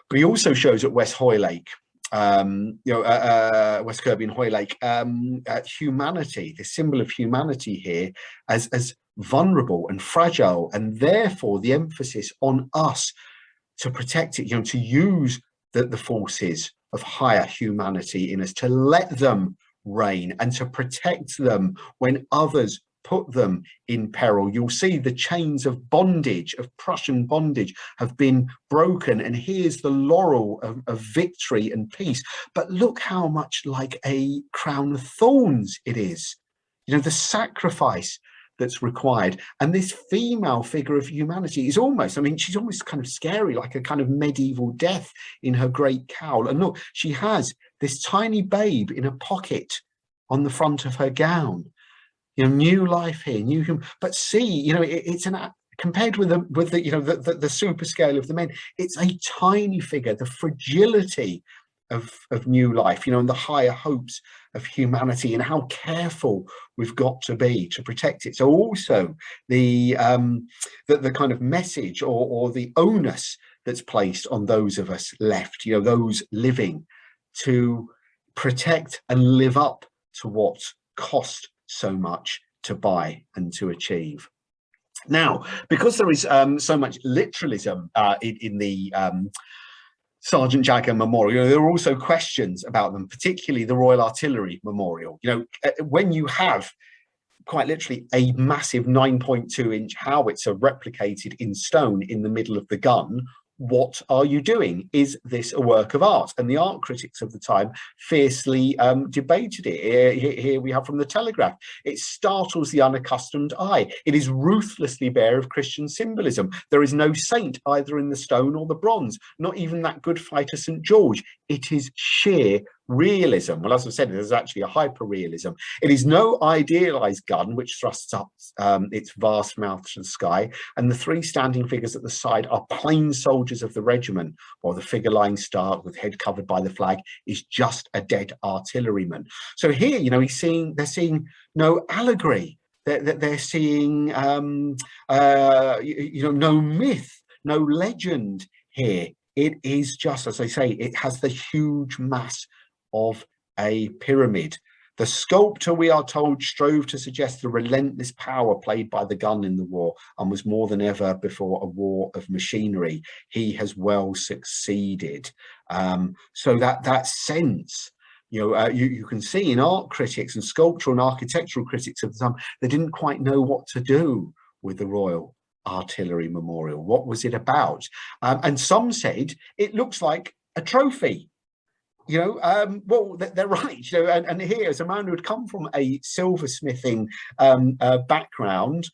But he also shows at West Hoylake, West Kirby and Hoylake, humanity, the symbol of humanity here as vulnerable and fragile, and therefore the emphasis on us to protect it, to use the forces of higher humanity in us, to let them reign and to protect them when others put them in peril. You'll see the chains of bondage, of Prussian bondage, have been broken, and here's the laurel of victory and peace. But look how much like a crown of thorns it is, the sacrifice that's required. And this female figure of humanity is almost, she's almost kind of scary, like a kind of medieval death in her great cowl. And look, she has this tiny babe in a pocket on the front of her gown. New life here, new human. But see, it's compared with the super scale of the men, it's a tiny figure. The fragility of new life, and the higher hopes of humanity, and how careful we've got to be to protect it. So also the kind of message or the onus that's placed on those of us left, those living, to protect and live up to what cost so much to buy and to achieve. Now, because there is so much literalism in the Sergeant Jagger Memorial, there are also questions about them, particularly the Royal Artillery Memorial. When you have quite literally a massive 9.2-inch howitzer replicated in stone in the middle of the gun, what are you doing? Is this a work of art? And the art critics of the time fiercely debated it. Here we have from the Telegraph: it startles the unaccustomed eye. It is ruthlessly bare of Christian symbolism. There is no saint either in the stone or the bronze, not even that good fighter St. George. It is sheer realism. Well, as I said, there's actually a hyper-realism. It is no idealized gun which thrusts up its vast mouth to the sky, and the three standing figures at the side are plain soldiers of the regiment, while the figure lying stark with head covered by the flag is just a dead artilleryman. So here, they're seeing no allegory. They're seeing no myth, no legend here. It is just, as I say, it has the huge mass of a pyramid. The sculptor, we are told, strove to suggest the relentless power played by the gun in the war, and was more than ever before a war of machinery. He has well succeeded. So that sense, you can see in art critics and sculptural and architectural critics of the time, they didn't quite know what to do with the Royal Artillery Memorial. What was it about? And some said it looks like a trophy. Well, they're right. And here, as a man who had come from a silversmithing background,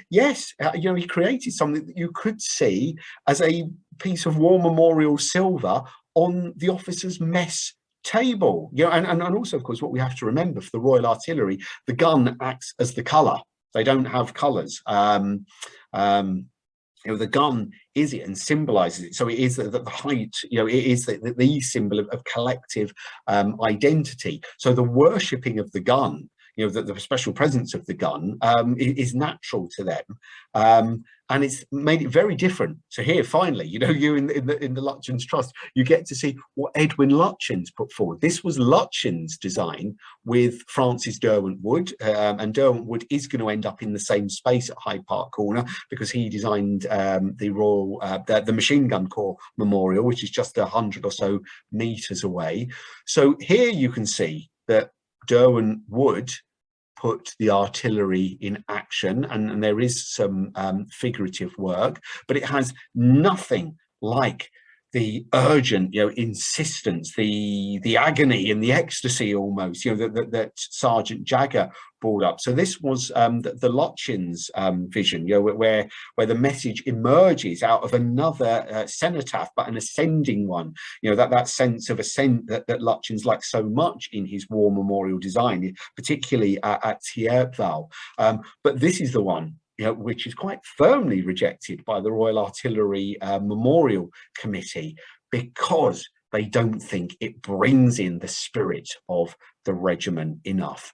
yes, he created something that you could see as a piece of war memorial silver on the officers' mess table. And also, of course, what we have to remember for the Royal Artillery, the gun acts as the colour. They don't have colours. The gun is it and symbolizes it. So it is the height, it is the symbol of collective identity. So the worshipping of the gun, the special presence of the gun is natural to them. And it's made it very different. So here, finally, you in the Lutyens Trust, you get to see what Edwin Lutyens put forward. This was Lutyens' design with Francis Derwent-Wood, and Derwent-Wood is going to end up in the same space at Hyde Park Corner because he designed the Machine Gun Corps Memorial, which is just 100 or so meters away. So here you can see that Derwent-Wood put the artillery in action, and there is some figurative work, but it has nothing like the urgent, insistence, the agony and the ecstasy almost, that Sergeant Jagger brought up. So this was the Lutyens vision, where the message emerges out of another cenotaph, but an ascending one. That sense of ascent that Lutyens liked so much in his war memorial design, particularly at Thiepval. But this is the one which is quite firmly rejected by the Royal Artillery Memorial Committee, because they don't think it brings in the spirit of the regiment enough.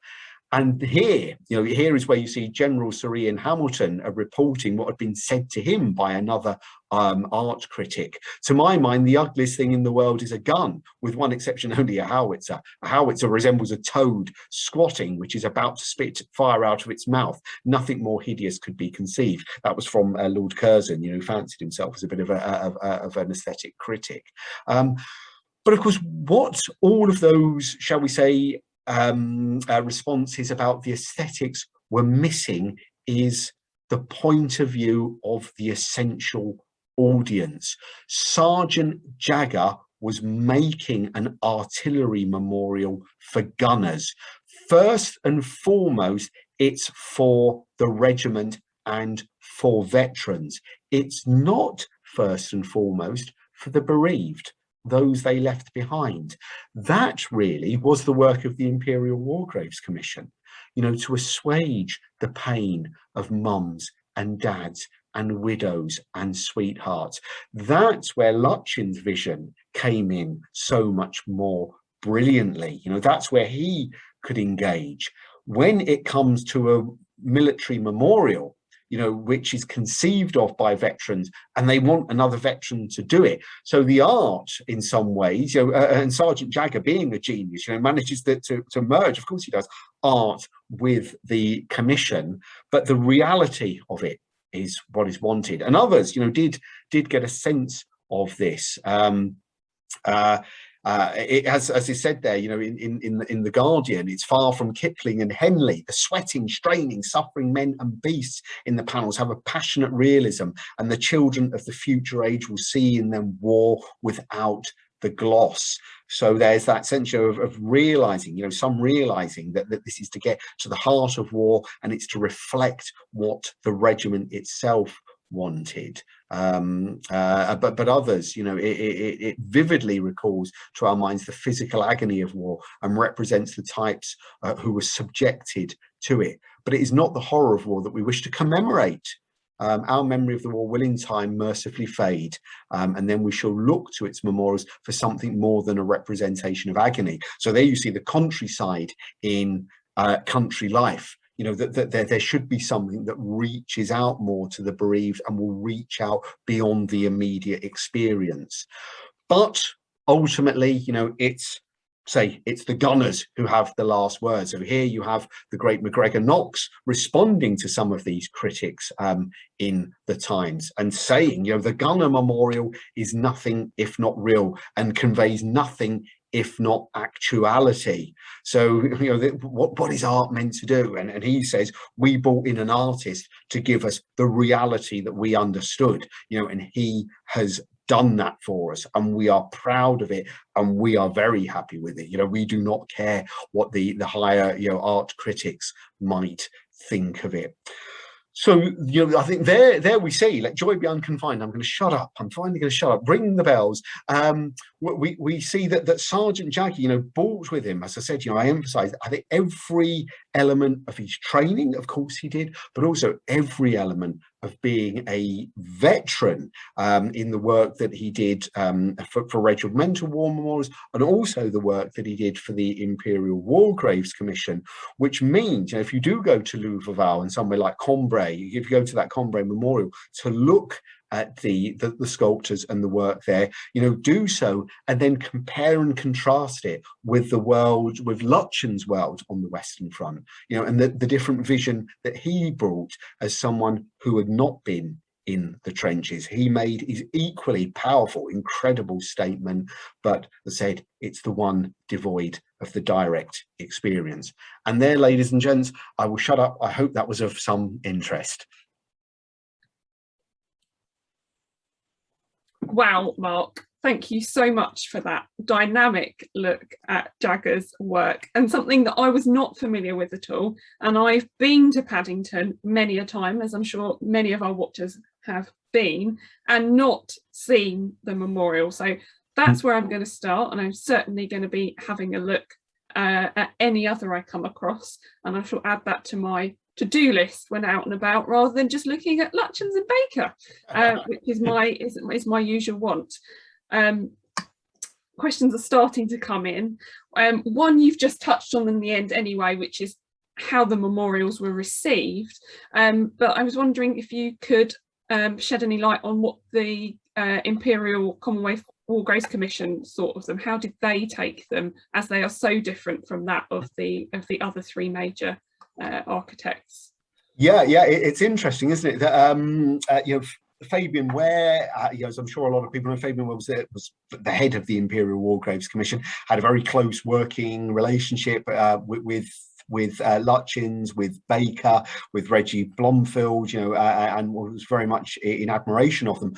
And here is where you see General Sir Ian Hamilton reporting what had been said to him by another art critic. To my mind, the ugliest thing in the world is a gun, with one exception only, a howitzer. A howitzer resembles a toad squatting, which is about to spit fire out of its mouth. Nothing more hideous could be conceived. That was from Lord Curzon, who fancied himself as a bit of an aesthetic critic. But of course, what all of those, shall we say, responses about the aesthetics were missing is the point of view of the essential audience. Sergeant Jagger was making an artillery memorial for gunners. First and foremost, it's for the regiment and for veterans. It's not first and foremost for the bereaved, those they left behind. That really was the work of the Imperial War Graves Commission, to assuage the pain of mums and dads and widows and sweethearts. That's where Lutyens' vision came in so much more brilliantly. That's where he could engage. When it comes to a military memorial, which is conceived of by veterans, and they want another veteran to do it. So the art, in some ways, and Sergeant Jagger, being a genius, manages to merge, of course he does, art with the commission, but the reality of it is what is wanted. And others, did get a sense of this. It has, as is said there, in the Guardian, it's far from Kipling and Henley. The sweating, straining, suffering men and beasts in the panels have a passionate realism, and the children of the future age will see in them war without the gloss. So there's that sense of realizing, some realizing that this is to get to the heart of war, and it's to reflect what the regiment itself wanted. But others, it vividly recalls to our minds the physical agony of war and represents the types who were subjected to it. But it is not the horror of war that we wish to commemorate. Our memory of the war will in time mercifully fade, and then we shall look to its memorials for something more than a representation of agony. So there you see the countryside in Country Life. That there should be something that reaches out more to the bereaved and will reach out beyond the immediate experience. But ultimately, it's say it's the gunners who have the last word. So here you have the great Macgregor Knox responding to some of these critics in the Times and saying, you know, the gunner memorial is nothing if not real and conveys nothing if not actuality. So, you know, what is art meant to do? And he says, we brought in an artist to give us the reality that we understood, you know, and he has done that for us, and we are proud of it, and we are very happy with it. You know, we do not care what the higher, you know, art critics might think of it. So, you know, I think there we see, let joy be unconfined. I'm going to shut up. I'm finally going to shut up. Ring the bells. We see that Sergeant Jagger, you know, brought with him, as I said, you know, I emphasise, I think every element of his training, of course he did, but also every element of being a veteran in the work that he did for regimental war memorials, and also the work that he did for the Imperial War Graves Commission, which means, you know, if you do go to Thiepval and somewhere like Cambrai, if you go to that Cambrai memorial to look at the sculptors and the work there, you know, do so and then compare and contrast it with the world, with Lutyens' world on the Western Front, you know, and the different vision that he brought as someone who had not been in the trenches. He made his equally powerful, incredible statement, but as I said, it's the one devoid of the direct experience. And there, ladies and gents, I will shut up. I hope that was of some interest. Wow, Mark, thank you so much for that dynamic look at Jagger's work, and something that I was not familiar with at all. And I've been to Paddington many a time, as I'm sure many of our watchers have been, and not seen the memorial. So that's where I'm going to start, and I'm certainly going to be having a look at any other I come across, and I shall add that to my to-do list when out and about, rather than just looking at Lutyens and Baker, which is my usual want. Questions are starting to come in. One you've just touched on in the end anyway, which is how the memorials were received. But I was wondering if you could shed any light on what the Imperial Commonwealth War Graves Commission thought of them. How did they take them, as they are so different from that of the other three major architects? Yeah, it's interesting, isn't it, that you know, Fabian Ware, you know, as I'm sure a lot of people know, Fabian Ware was the head of the Imperial War Graves Commission, had a very close working relationship with Lutyens, with Baker, with Reggie Blomfield, you know, and was very much in admiration of them.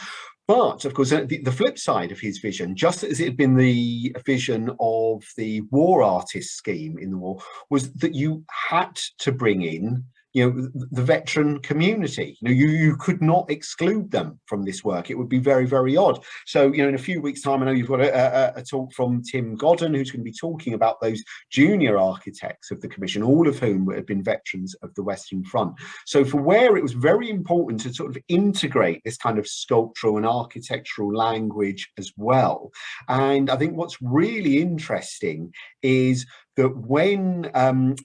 But of course, the flip side of his vision, just as it had been the vision of the war artist scheme in the war, was that you had to bring in, you know, the veteran community. You know, you could not exclude them from this work. It would be very, very odd. So, you know, in a few weeks' time, I know you've got a talk from Tim Godden, who's going to be talking about those junior architects of the commission, all of whom had been veterans of the Western Front. So for Ware, it was very important to sort of integrate this kind of sculptural and architectural language as well. And I think what's really interesting is that when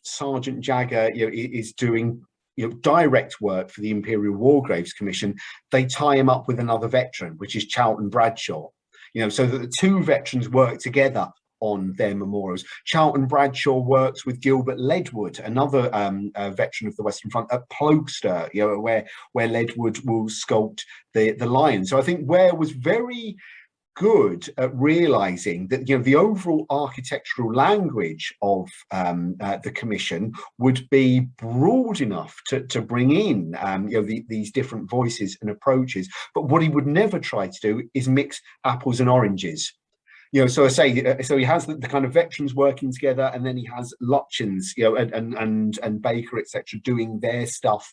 Sergeant Jagger, you know, is doing, you know, direct work for the Imperial War Graves Commission, they tie him up with another veteran, which is Charlton Bradshaw. You know, so that the two veterans work together on their memorials. Charlton Bradshaw works with Gilbert Ledwood, another veteran of the Western Front, at Ploegster, you know, where Ledwood will sculpt the lion. So I think Ware was very good at realizing that, you know, the overall architectural language of the commission would be broad enough to bring in you know, these different voices and approaches, but what he would never try to do is mix apples and oranges. You know, so I say, so he has the kind of veterans working together, and then he has Lutyens, you know, and Baker, etc., doing their stuff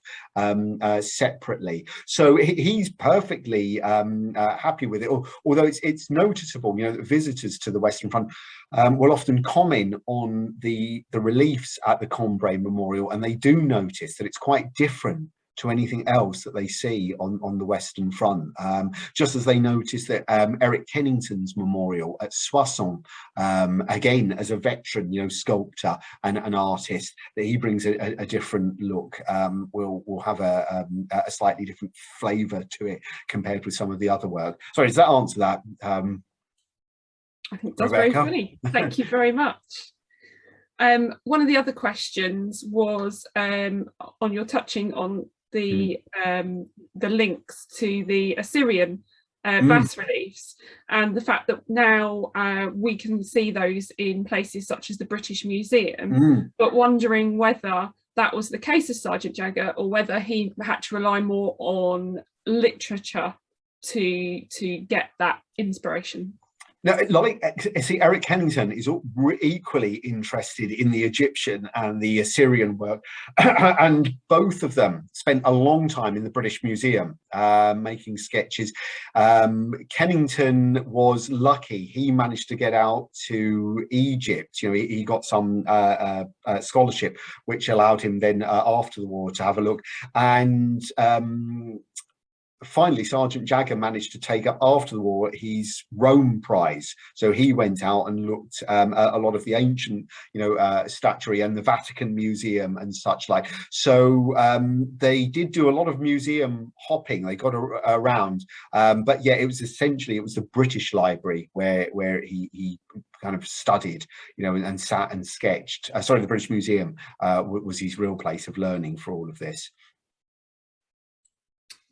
separately. So he's perfectly happy with it. Although it's noticeable, you know, that visitors to the Western Front will often comment on the reliefs at the Cambrai Memorial, and they do notice that it's quite different to anything else that they see on the Western Front, just as they noticed that Eric Kennington's memorial at Soissons, again as a veteran, you know, sculptor and an artist, that he brings a different look, will have a slightly different flavour to it compared with some of the other work. Sorry, does that answer that? I think that's Rebecca. very funny. Thank you very much. One of the other questions was on your touching on the links to the Assyrian bas reliefs, and the fact that now we can see those in places such as the British Museum, but wondering whether that was the case of Sergeant Jagger, or whether he had to rely more on literature to get that inspiration. Now, like, see, Eric Kennington is equally interested in the Egyptian and the Assyrian work, and both of them spent a long time in the British Museum making sketches. Kennington was lucky; he managed to get out to Egypt. You know, he got some scholarship, which allowed him then after the war to have a look. And finally, Sergeant Jagger managed to take up after the war his Rome prize. So he went out and looked at a lot of the ancient, statuary and the Vatican Museum and such like. So they did do a lot of museum hopping. They got around, but yeah, it was the British Library where he kind of studied, and sat and sketched. Sorry, the British Museum was his real place of learning for all of this.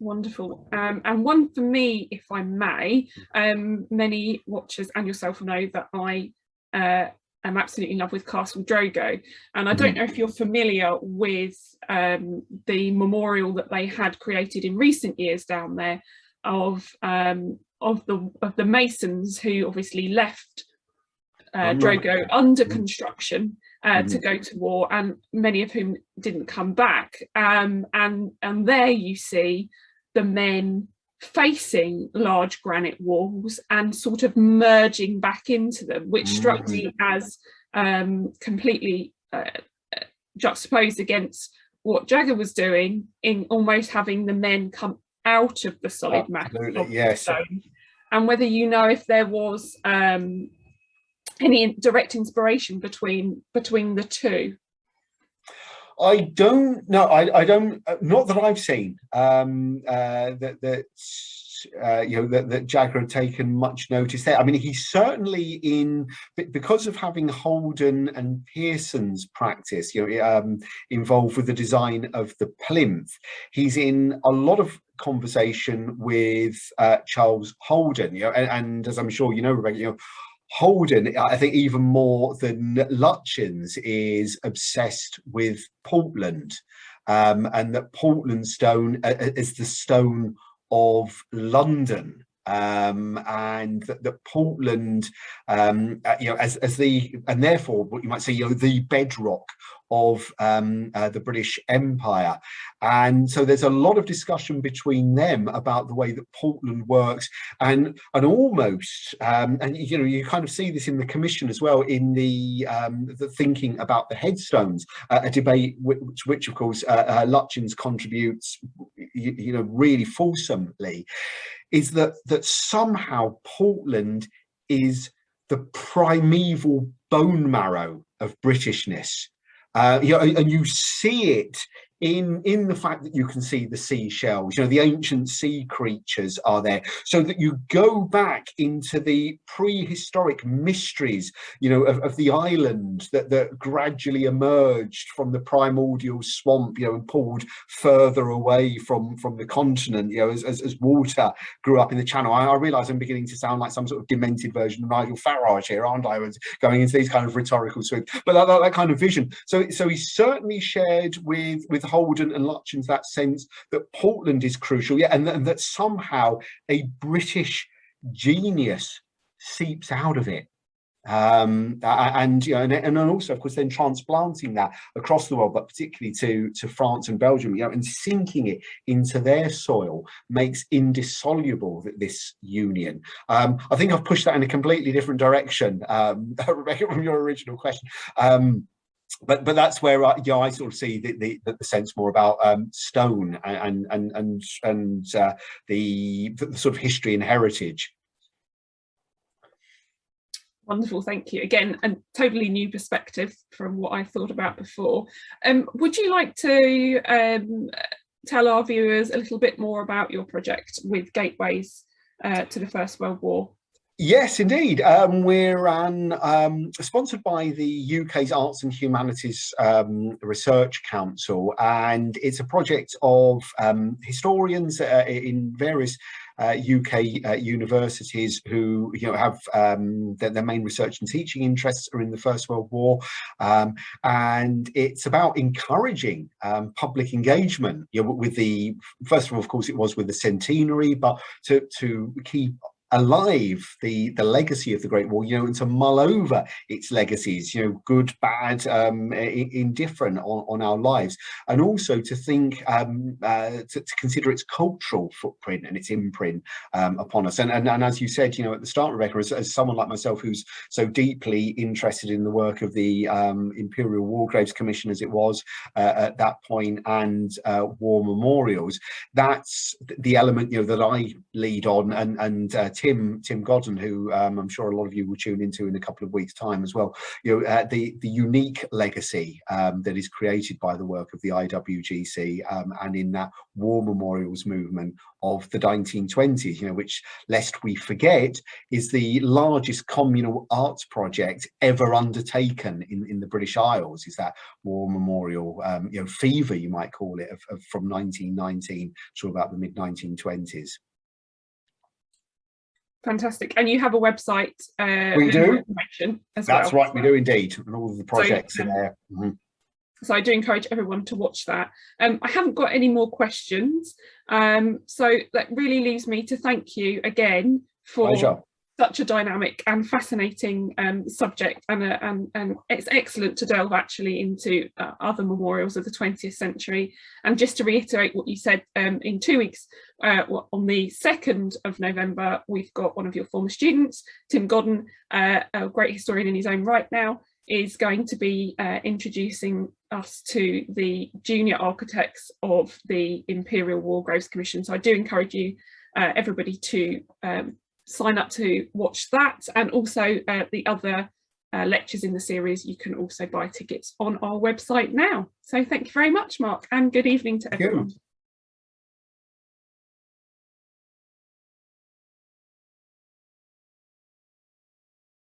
Wonderful. And one for me, if I may, many watchers and yourself know that I am absolutely in love with Castle Drogo, and I don't know if you're familiar with the memorial that they had created in recent years down there of the masons who obviously left Drogo under construction to go to war, and many of whom didn't come back. And there you see the men facing large granite walls and sort of merging back into them, which struck me as completely juxtaposed against what Jagger was doing in almost having the men come out of the solid mass of the stone. And whether if there was any direct inspiration between the two. I don't know. I don't. Not that I've seen. That Jagger had taken much notice there. I mean, he's certainly because of having Holden and Pearson's practice, involved with the design of the plinth. He's in a lot of conversation with Charles Holden, and as I'm sure Rebecca, Holden, I think even more than Lutyens, is obsessed with Portland, and that Portland stone is the stone of London, and that Portland, as the, and therefore what you might say, the bedrock of the British Empire. And so there's a lot of discussion between them about the way that Portland works, and almost and you kind of see this in the commission as well, in the thinking about the headstones, a debate which of course Lutyens contributes really fulsomely, is that somehow Portland is the primeval bone marrow of Britishness. And you see it in the fact that you can see the seashells, the ancient sea creatures are there, so that you go back into the prehistoric mysteries, of the island that gradually emerged from the primordial swamp, and pulled further away from the continent, as water grew up in the channel. I realise I'm beginning to sound like some sort of demented version of Nigel Farage here, aren't I? Going into these kind of rhetorical sweeps, but that kind of vision. So he certainly shared with Holden and Lutyens that sense that Portland is crucial, and that somehow a British genius seeps out of it, and also, of course, then transplanting that across the world, but particularly to France and Belgium, and sinking it into their soil makes indissoluble this union. I think I've pushed that in a completely different direction, Rebecca, from your original question. But that's where I sort of see the sense more about stone and the sort of history and heritage. Wonderful, thank you. Again, a totally new perspective from what I thought about before. Would you like to tell our viewers a little bit more about your project with Gateways to the First World War? Yes, indeed. We're sponsored by the UK's Arts and Humanities Research Council, and it's a project of historians in various UK universities who have their main research and teaching interests are in the First World War, and it's about encouraging public engagement. With the first of all, of course, it was with the centenary, but to keep alive the legacy of the Great War, and to mull over its legacies, good, bad, indifferent on our lives, and also to think, to consider its cultural footprint and its imprint upon us. And as you said, at the start, Rebecca, as someone like myself who's so deeply interested in the work of the Imperial War Graves Commission, as it was at that point, and war memorials, that's the element that I lead on, and Tim Godden, who I'm sure a lot of you will tune into in a couple of weeks' time as well. The unique legacy that is created by the work of the IWGC and in that war memorials movement of the 1920s, which, lest we forget, is the largest communal arts project ever undertaken in the British Isles. Is that war memorial, fever, you might call it, from 1919 to about the mid 1920s. Fantastic. And you have a website. We do. Information as That's well. right, we do indeed. And all of the projects are there. Mm-hmm. So I do encourage everyone to watch that. I haven't got any more questions. So that really leaves me to thank you again for Pleasure. Such a dynamic and fascinating subject, and it's excellent to delve actually into other memorials of the 20th century. And just to reiterate what you said, in 2 weeks, on the 2nd of November, we've got one of your former students, Tim Godden, a great historian in his own right now, is going to be introducing us to the junior architects of the Imperial War Graves Commission. So I do encourage you, everybody, to sign up to watch that, and also the other lectures in the series. You can also buy tickets on our website now. So thank you very much, Mark, and good evening to everyone.